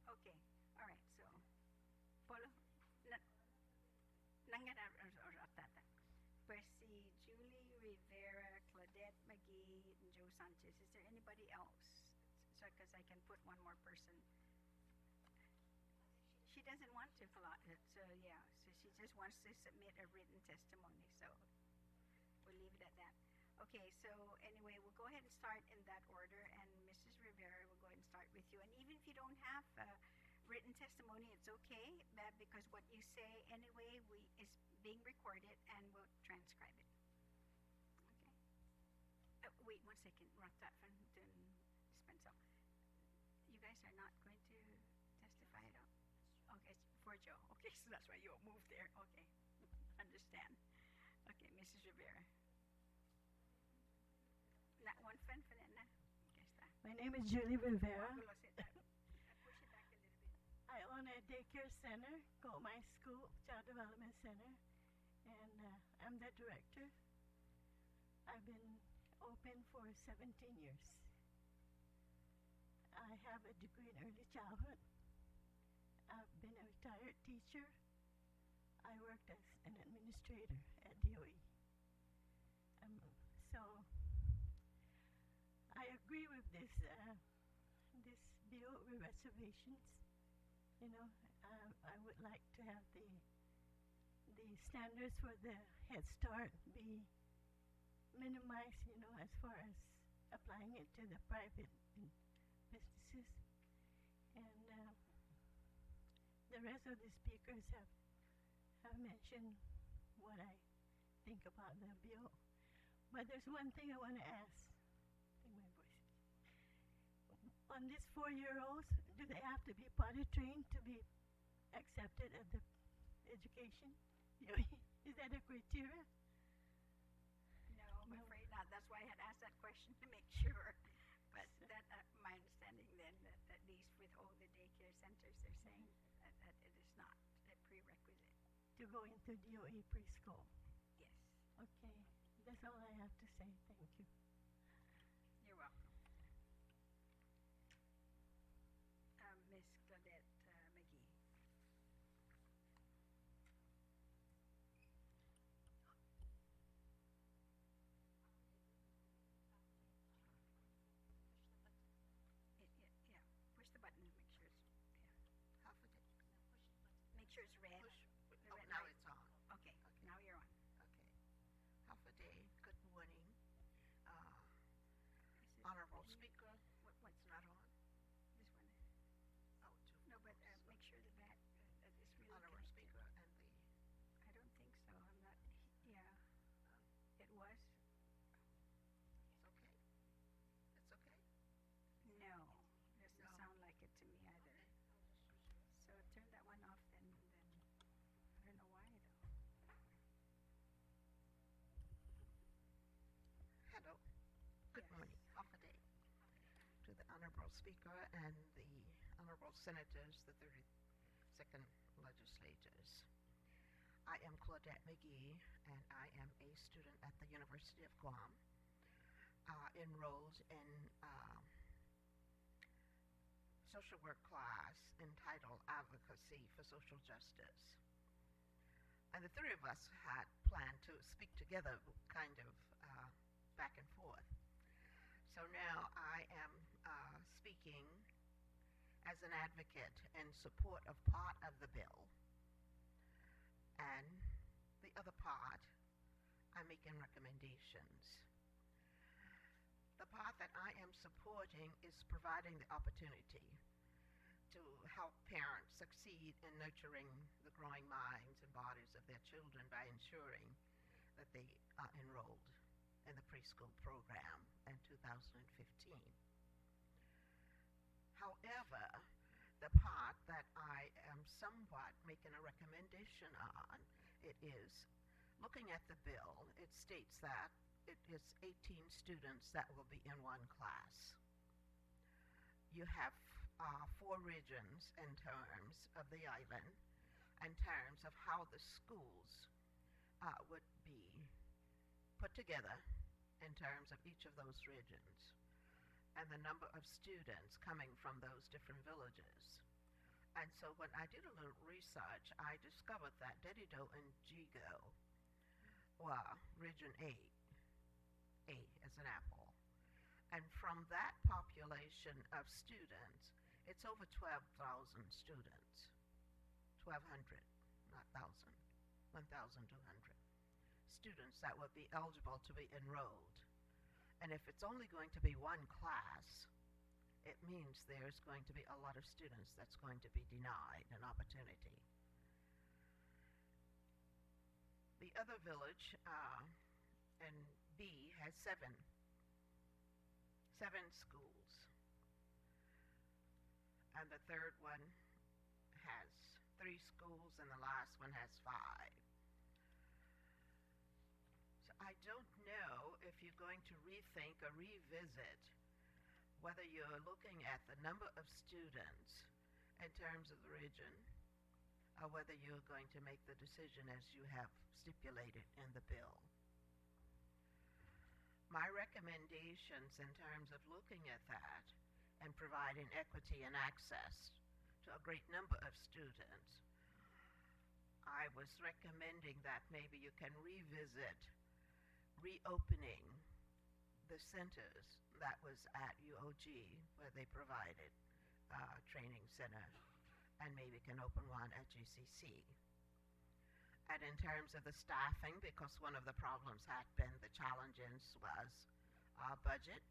Okay. All right. So, Polo? Nangarata. Pues si Julie Rivera, Claudette McGee, and Joe Sanchez. Is there anybody else? So, because I can put one more person. She doesn't want to fill out it. So, yeah. So, she just wants to submit a written testimony. So, we'll leave it at that. Okay, so anyway, we'll go ahead and start in that order, and Mrs. Rivera will go ahead and start with you. And even if you don't have written testimony, it's okay, because what you say anyway is being recorded, and we'll transcribe it. Okay. Wait 1 second, Ratafan dun Spencer. You guys are not going to testify at all? Okay, for Joe. Okay, so that's why you moved there. Okay, understand. Okay, Mrs. Rivera. My name is Julie Rivera. Push it back a little bit. I own a daycare center, Guam School Child Development Center, and I'm the director. I've been open for 17 years. I have a degree in early childhood. I've been a retired teacher. I worked as an administrator at DOE. So I agree with this bill with reservations. You know, I would like to have the standards for the Head Start be minimized. You know, as far as applying it to the private businesses, and the rest of the speakers have mentioned what I think about the bill. But there's one thing I want to ask. I think my voice. On these 4-year-olds, do they have to be potty trained to be accepted at the education? Is that a criteria? No, I'm afraid not. That's why I had asked that question to make sure. But that my understanding then that at least with all the daycare centers, they're saying that it is not a prerequisite. To go into DOE preschool. Yes, Okay, that's all I have to say. Thank you. you're welcome. Miss Claudette McGee. Yeah, push the button to make sure it's Half a day. make sure it's red. Push. The Oh, red now light. it's on. Okay, now you're on. Okay. Half a day. Good morning. Is it Honorable button? Speaker. What's It's not on. this one? Oh, two. No, but make sure that that is really Honorable connected. Speaker and the. I don't think so. I'm not. Yeah, it was. It's okay. It's okay. No, doesn't No. sound like it to me either. So turn that one off then. I don't know why though. Hello. Good Yes. morning. Half a day. To the Honorable Speaker and the Honorable Senators, the 32nd Legislators. I am Claudette McGee, and I am a student at the University of Guam, enrolled in social work class entitled Advocacy for Social Justice. And the three of us had planned to speak together, kind of back and forth. So now I am speaking as an advocate in support of part of the bill, and the other part, I'm making recommendations. The part that I am supporting is providing the opportunity to help parents succeed in nurturing the growing minds and bodies of their children by ensuring that they are enrolled in the preschool program in 2015. However, the part that I am somewhat making a recommendation on, it is looking at the bill, it states that it is 18 students that will be in one class. You have 4 regions in terms of the island, in terms of how the schools would be put together in terms of each of those regions, and the number of students coming from those different villages. And so when I did a little research, I discovered that Dedido and Jigo were Region 8, A as an apple. And from that population of students, it's over 12,000 students. 1,200, not 1,000, 1,200 students that would be eligible to be enrolled. And if it's only going to be one class, it means there's going to be a lot of students that's going to be denied an opportunity. The other village, in B, has seven schools. And the third one has 3 schools, and the last one has 5. So I don't know if you're going to rethink or revisit whether you're looking at the number of students in terms of the region, or whether you're going to make the decision as you have stipulated in the bill. My recommendations in terms of looking at that and providing equity and access to a great number of students, I was recommending that maybe you can revisit reopening the centers that was at UOG where they provided training center, and maybe can open one at GCC. And in terms of the staffing, because one of the problems had been the challenges was budget,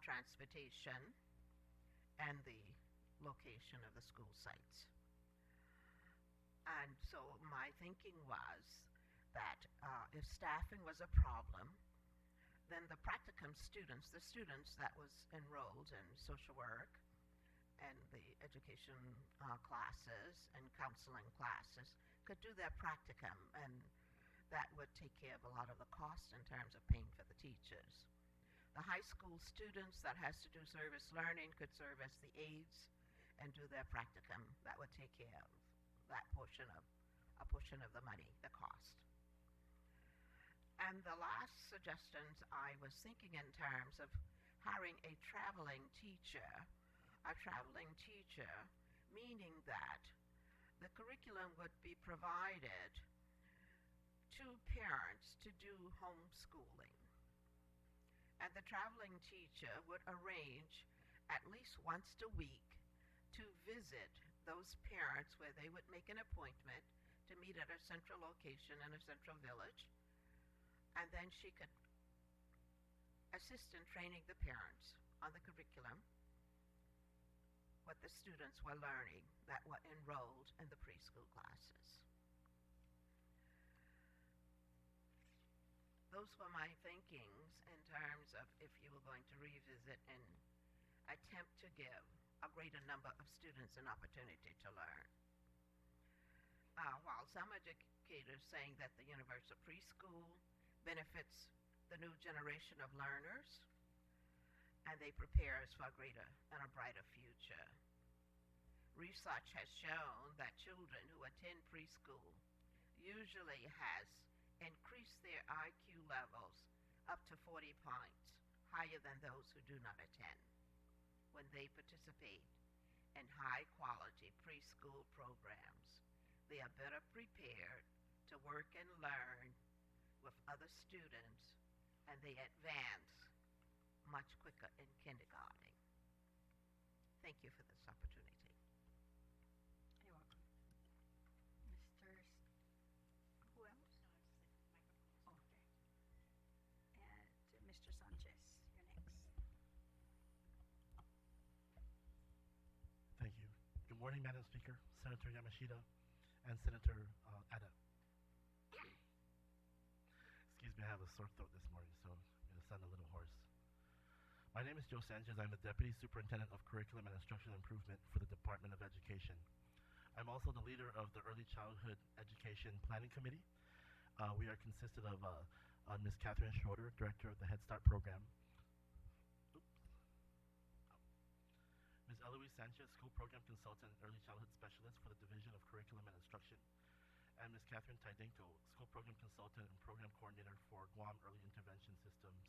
transportation, and the location of the school sites. And so my thinking was that if staffing was a problem, then the practicum students, the students that was enrolled in social work and the education classes and counseling classes, could do their practicum, and that would take care of a lot of the cost in terms of paying for the teachers. The high school students that has to do service learning could serve as the aides and do their practicum. That would take care of that portion of the money, the cost. And the last suggestions, I was thinking in terms of hiring a traveling teacher, meaning that the curriculum would be provided to parents to do homeschooling. And the traveling teacher would arrange at least once a week to visit those parents where they would make an appointment to meet at a central location in a central village. And then she could assist in training the parents on the curriculum, what the students were learning that were enrolled in the preschool classes. Those were my thinkings in terms of if you were going to revisit and attempt to give a greater number of students an opportunity to learn. While some educators saying that the universal preschool benefits the new generation of learners, and they prepare us for a greater and a brighter future. Research has shown that children who attend preschool usually has increased their IQ levels up to 40 points higher than those who do not attend when they participate in high quality preschool programs. They are better prepared to work and learn with other students, and they advance much quicker in kindergarten. Thank you for this opportunity. You're welcome. Who else? Oh, okay. And Mr. Sanchez, you're next. Thank you. Good morning, Madam Speaker, Senator Yamashita, and Senator Ed.D. Excuse me, I have a sore throat this morning, so I'm going to sound a little hoarse. My name is Joe Sanchez. I'm the Deputy Superintendent of Curriculum and Instructional Improvement for the Department of Education. I'm also the leader of the Early Childhood Education Planning Committee. We are consisted of Ms. Catherine Schroeder, Director of the Head Start Program. Ms. Eloise Sanchez, School Program Consultant and Early Childhood Specialist for the Division of Curriculum and Instruction. And Ms. Catherine Taidenko, School Program Consultant and Program Coordinator for Guam Early Intervention Systems,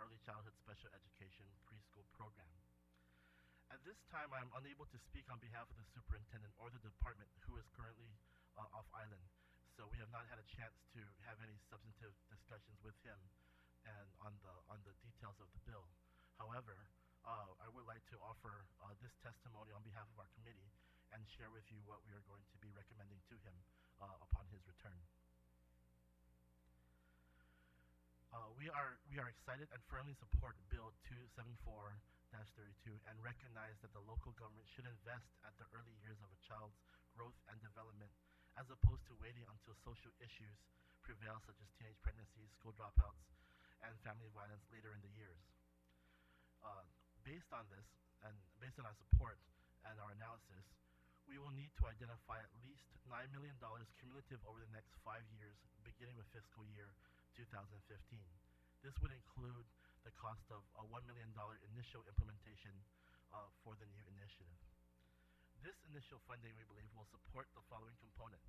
Early Childhood Special Education Preschool Program. At this time, I'm unable to speak on behalf of the superintendent or the department who is currently off island. So we have not had a chance to have any substantive discussions with him and on the details of the bill. However, I would like to offer this testimony on behalf of our committee and share with you what we are going to be recommending to him upon his return. We are excited and firmly support Bill 274-32 and recognize that the local government should invest at the early years of a child's growth and development, as opposed to waiting until social issues prevail, such as teenage pregnancies, school dropouts, and family violence later in the years. Based on this, and based on our support and our analysis, we will need to identify at least $9 million cumulative over the next 5 years, beginning with fiscal year 2015. This would include the cost of a $1 million initial implementation for the new initiative. This initial funding, we believe, will support the following components: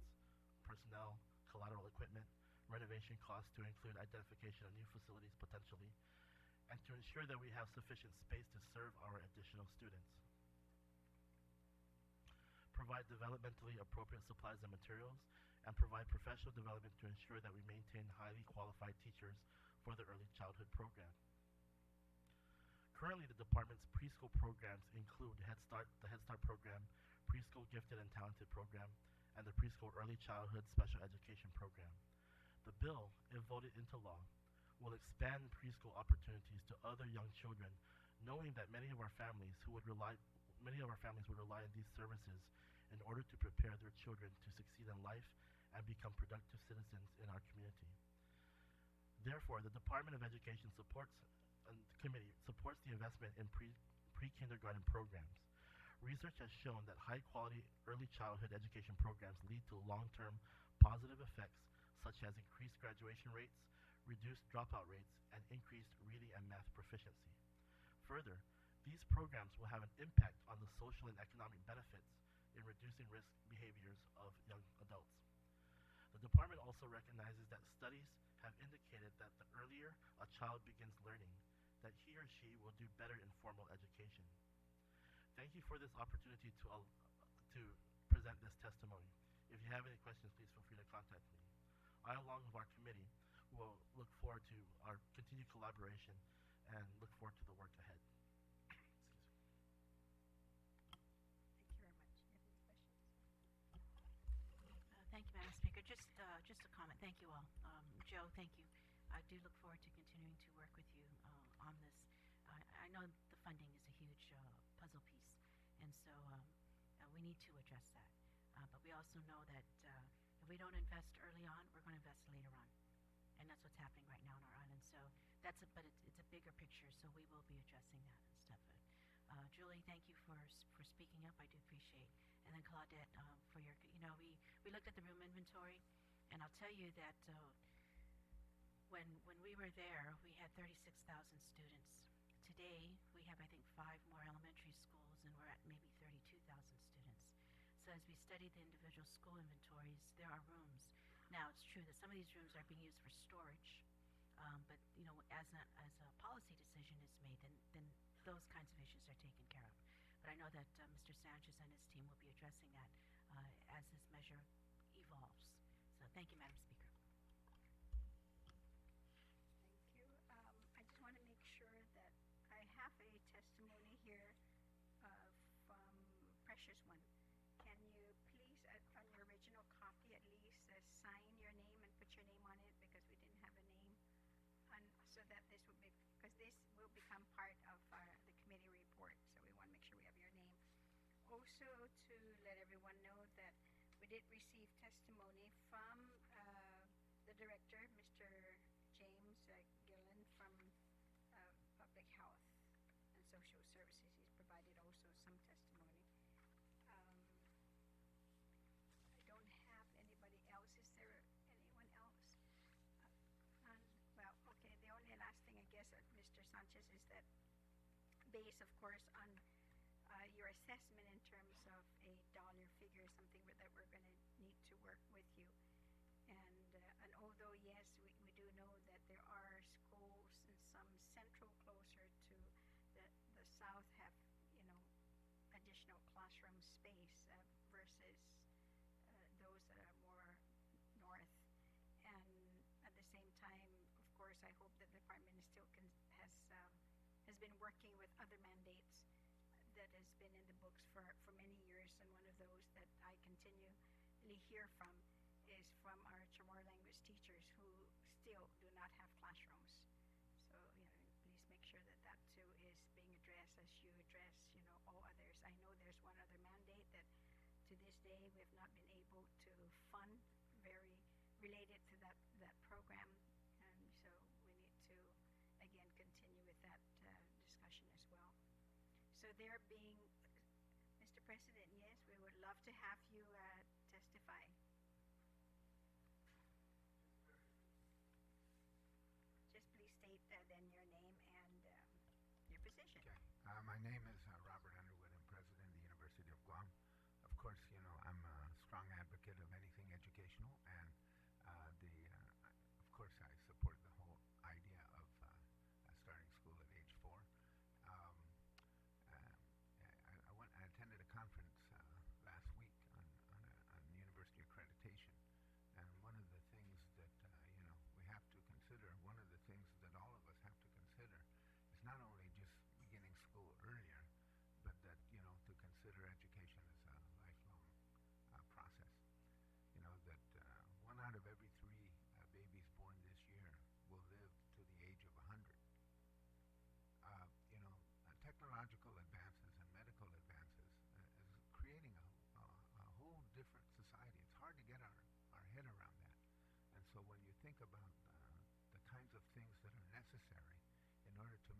personnel, collateral equipment, renovation costs to include identification of new facilities potentially, and to ensure that we have sufficient space to serve our additional students. Provide developmentally appropriate supplies and materials, and provide professional development to ensure that we maintain highly qualified teachers for the early childhood program. Currently, the department's preschool programs include the Head Start program, Preschool Gifted and Talented program, and the Preschool Early Childhood Special Education program. The bill, if voted into law, will expand preschool opportunities to other young children, knowing that many of our families would rely on these services in order to prepare their children to succeed in life and become productive citizens in our community. Therefore, the Department of Education committee supports the investment in pre-kindergarten programs. Research has shown that high-quality early childhood education programs lead to long-term positive effects such as increased graduation rates, reduced dropout rates, and increased reading and math proficiency. Further, these programs will have an impact on the social and economic benefits in reducing risk behaviors of young adults. The department also recognizes that studies have indicated that the earlier a child begins learning, that he or she will do better in formal education. Thank you for this opportunity to present this testimony. If you have any questions, please feel free to contact me. I, along with our committee, will look forward to our continued collaboration and look forward to the work ahead. Thank you very much. You have any questions? Thank you, Madam Speaker. Just a comment. Thank you all. Joe, thank you. I do look forward to continuing to work with you on this. I know the funding is a huge puzzle piece, and so we need to address that. But we also know that if we don't invest early on, we're going to invest later on, and that's what's happening right now on our island. So but it's a bigger picture. So we will be addressing that and stuff. Julie, thank you for speaking up. I do appreciate. And then Claudette, for your, we looked at the room inventory, and I'll tell you that when we were there, we had 36,000 students. Today, we have, I think, 5 more elementary schools, and we're at maybe 32,000 students. So as we study the individual school inventories, there are rooms. Now, it's true that some of these rooms are being used for storage, but as a policy decision is made, then those kinds of issues are taken care of. But I know that Mr. Sanchez and his team will be addressing that as this measure evolves. So thank you, Madam Speaker. Thank you. I just want to make sure that I have a testimony here from Precious One. Can you please, on your original copy at least, sign your name and put your name on it, because we didn't have a name, so that this will become part of the committee report. So we want to make sure we have your name. Also, to let everyone know that we did receive testimony from the director, Mr. James Gillen, from Public Health and Social Services. He's provided also some testimony. I don't have anybody else. Is there anyone else? Well, okay, the only last thing, I guess, Mr. Sanchez, is that based, of course, on your assessment in terms of a dollar figure, something that we're going to need to work with you. And although, yes, we do know that there are schools in some central closer to the south have, additional classroom space versus those that are more north. And at the same time, of course, I hope that the department still has been working with other mandates that has been in the books for many years. And one of those that I continually hear from is from our Chamorro language teachers who still do not have classrooms. So, please make sure that too is being addressed as you address, all others. I know there's one other mandate that to this day we have not been able to fund, very related to that program. And so we need to, again, continue with that discussion as well. So there being, Mr. President, yes, we would love to have you testify. Just please state then your name and your position. Okay. My name is Robert Underwood. I'm president of the University of Guam. Of course, I'm a strong advocate of anything educational, and of course, I support the whole idea of starting school at age 4. I attended a conference last week on university accreditation, and one of the things that we have to consider, one of the things that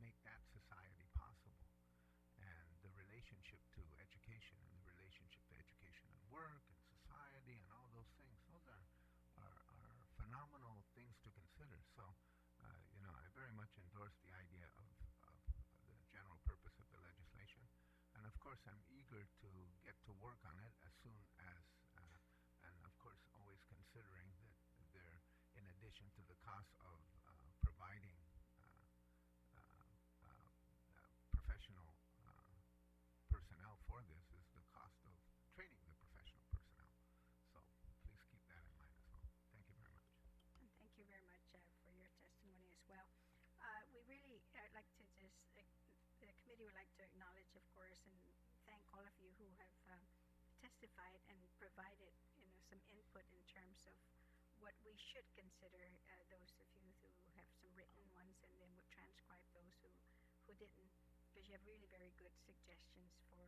make that society possible. And the relationship to education and the relationship to education and work and society and all those things, those are phenomenal things to consider. So, I very much endorse the idea of the general purpose of the legislation. And of course, I'm eager to get to work on it as soon as, and of course, always considering that there, in addition to the cost of providing professional personnel for this, is the cost of training the professional personnel. So please keep that in mind as well. Thank you very much. And thank you very much for your testimony as well. We really like to just, the committee would like to acknowledge, of course, and thank all of you who have testified and provided, some input in terms of what we should consider. Those of you who have some written ones, and then would transcribe those who didn't, because you have really very good suggestions for,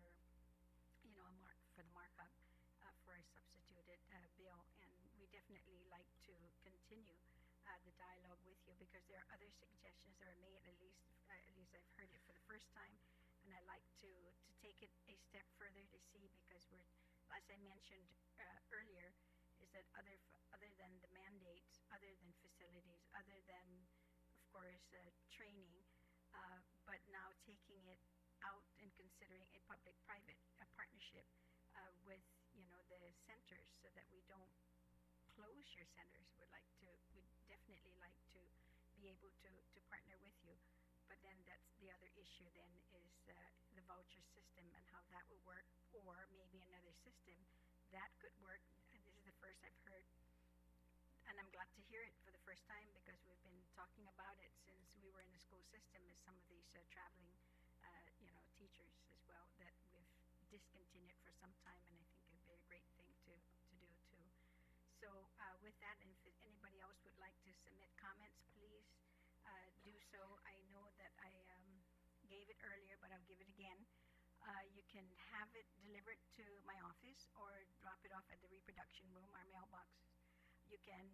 for the markup for a substituted bill, and we definitely like to continue the dialogue with you, because there are other suggestions that are made. At least I've heard it for the first time, and I like to take it a step further to see, because we're, as I mentioned earlier, is that other than the mandates, other than facilities, other than, of course, training, but now taking it out and considering a public-private partnership with, the centers, so that we don't close your centers. We'd definitely like to be able to partner with you. But then that's the other issue then, is the voucher system and how that would work, or maybe another system that could work. And this is the first I've heard, and I'm glad to hear it for the first time, because we've been talking about it since we were in the school system, is some of these traveling, teachers as well, that we've discontinued for some time, and I think it'd be a great thing to do too. So with that, and if anybody else would like to submit comments, please do so. I know that I gave it earlier, but I'll give it again. You can have it delivered to my office, or drop it off at the reproduction room, our mailboxes. You can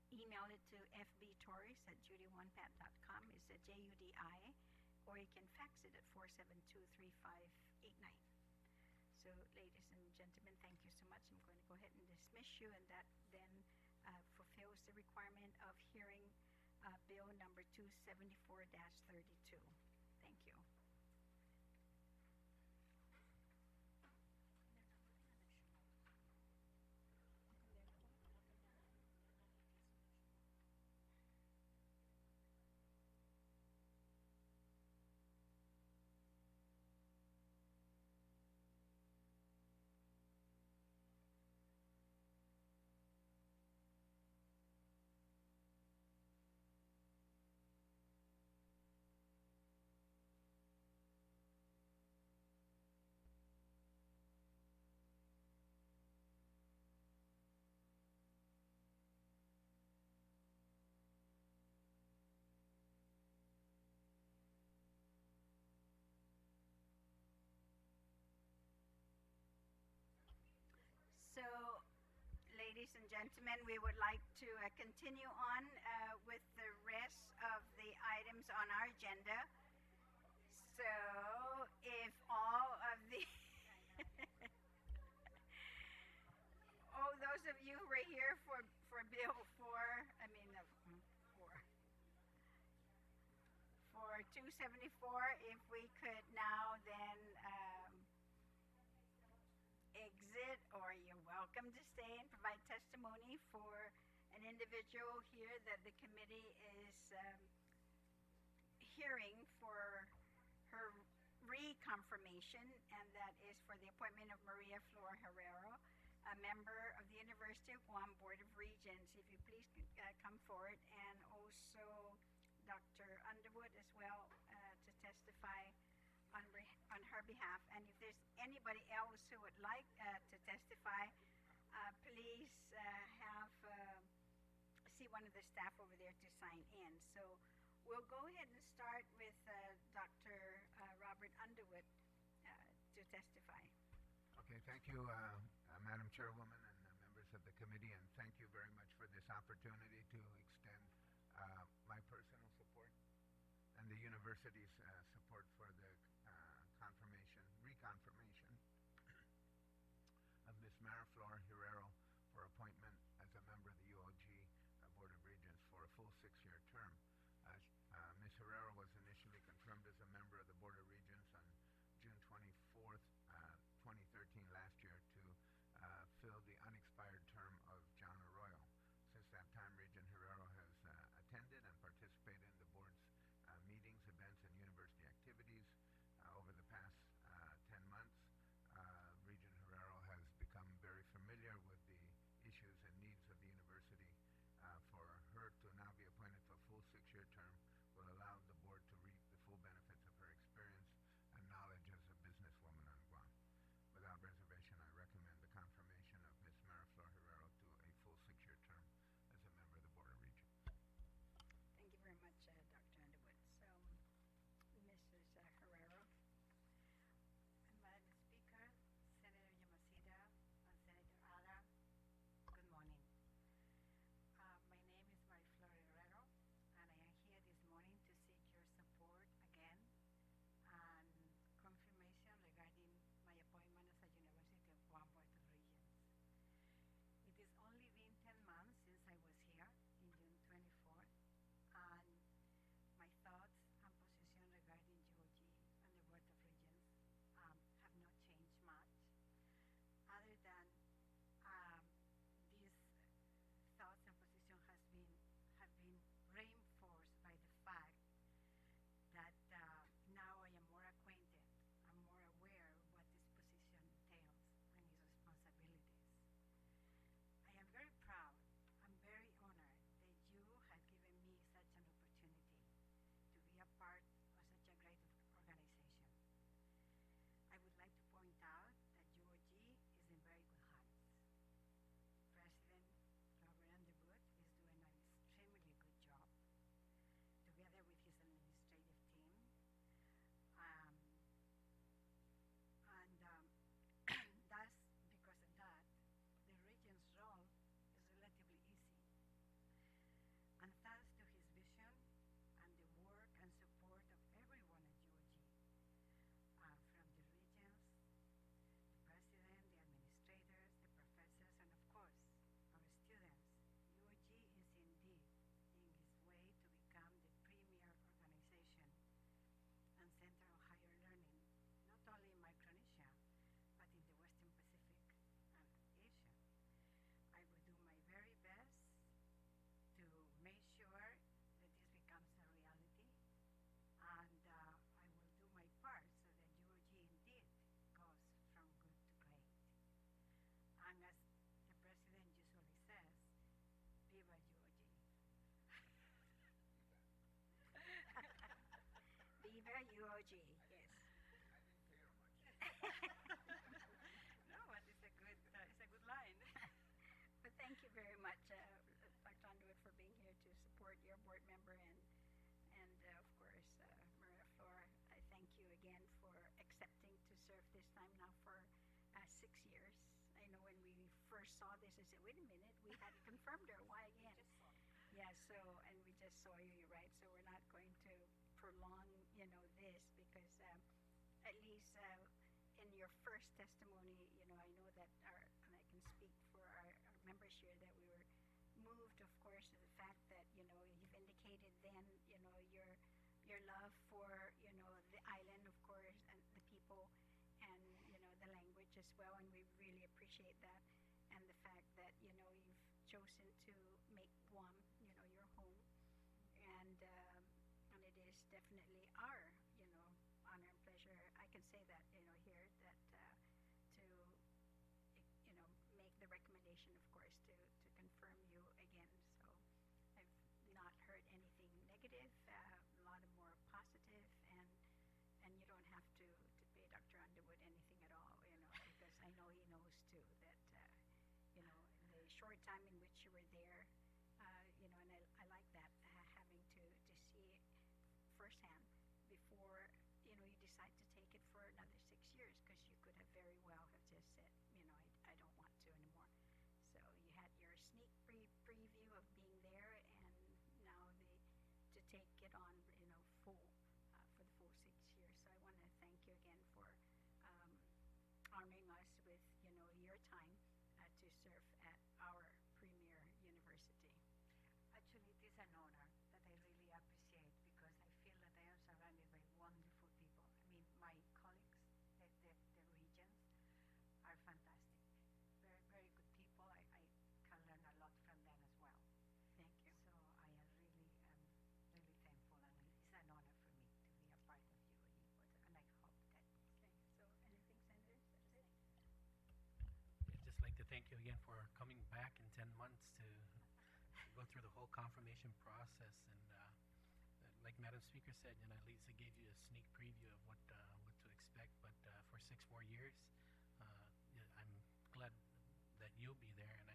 email it to fbtorres@judy1pat.com. It's a JUDI, or you can fax it at 472-3589. So, ladies and gentlemen, thank you so much. I'm going to go ahead and dismiss you, and that then fulfills the requirement of hearing Bill number 274-32. Thank you. So, ladies and gentlemen, we would like to continue on with the rest of the items on our agenda. So, if all of the those of you who were here for Bill 274, if we could now then exit, or you're welcome to stay and provide testimony for an individual here that the committee is hearing for her reconfirmation, and that is for the appointment of Maria Flor Herrero, a member of the University of Guam Board of Regents. If you please come forward, and also Dr. Underwood as well to testify on her behalf. And if there's anybody else who would like to testify, please see one of the staff over there to sign in. So we'll go ahead and start with Dr. Robert Underwood to testify. Okay, thank you, Madam Chairwoman and members of the committee, and thank you very much for this opportunity to extend my personal support and and the university's support for the reconfirmation of Ms. Flor Herrero for appointment as a member of the UOG Board of Regents for a full 6-year term. Ms. Herrero was initially confirmed as a member of the Board of Regents on June 24th, 2013 last year to fill the unexpired term of John Arroyo. Since that time, Regent Herrero has attended and participated in the board's meetings, events, and university activities. Over the past 10 months, Regent Herrero has become very familiar with the issues and needs of the university. For her to now be appointed to a full 6-year term will allow the board to reap the full benefits of her experience and knowledge as a businesswoman on Guam. Without reservation, I recommend the confirmation of Ms. Flor Herrero to a full 6-year term as a member of the Board of Regents. Thank you very much, Dr. Underwood. So, Mrs. Herrero. Madam Speaker, Senator Yamashita, and Senator Ada, good morning. My name is Flor Herrero, and I am here this morning to seek your support again and confirmation regarding my appointment as a University of Guam Board of Regents. It has only been 10 months since I was here in June 24th, and my thoughts and position regarding GOG and the Board of Regents have not changed much, other than these thoughts and position have been reinforced by the fact that now I am more acquainted, I'm more aware of what this position entails and its responsibilities. I am very proud, I'm very honored that you have given me such an opportunity to be a part of such a great organization. I would like to point out that UOG is in very good hands. President Robert Underwood is doing an extremely good job, together with his administrative team. Thus, because of that, the Regent's role is relatively easy. And thanks to his vision and the work and support of everyone at UOG, from the Regents, the President, the administrators, the professors, and of course, our students, UOG is indeed in its way to become the premier organization and center of higher learning, not only in Micronesia, but in the Western Pacific and Asia. I will do my very best to make sure that this becomes a reality, and I will do my part so that UOG indeed goes from good to great. And as the President usually says, Viva UOG. Viva UOG, yes. No, but it's a good line. But thank you very much, Dr. Underwood, for being here to support your board member, and of course, Maria Flor, I thank you again for accepting to serve this time now for 6 years. I know when we first saw this, I said, wait a minute, we hadn't confirmed her. Why again? Yeah, so, and we just saw you, you're right. So we're not going to prolong, this because at least in your first testimony, I know that and I can speak for our members here that we were moved, of course, to the fact that, you've indicated then, your love for, the island, of course, and the people and, the language as well. And we really appreciate that. And the fact that, you've chosen to make Guam, your home. And it is definitely our, honor and pleasure. I can say that, here that to, make the recommendation, of course, to confirm you again. So I've not heard anything negative, a lot of more positive, and you don't have to pay Dr. Underwood anything at all, because I know he knows too that, in the short time in which you were there, and I like that, having to see it firsthand before, you decide to take it for another 6 years, because you could have very well have just said, I don't want to anymore. So you had your sneak preview of being there, and now to take it on, full. back in 10 months to go through the whole confirmation process. And like Madam Speaker said, at least it gave you a sneak preview of what to expect. But for 6 more years, yeah, I'm glad that you'll be there, and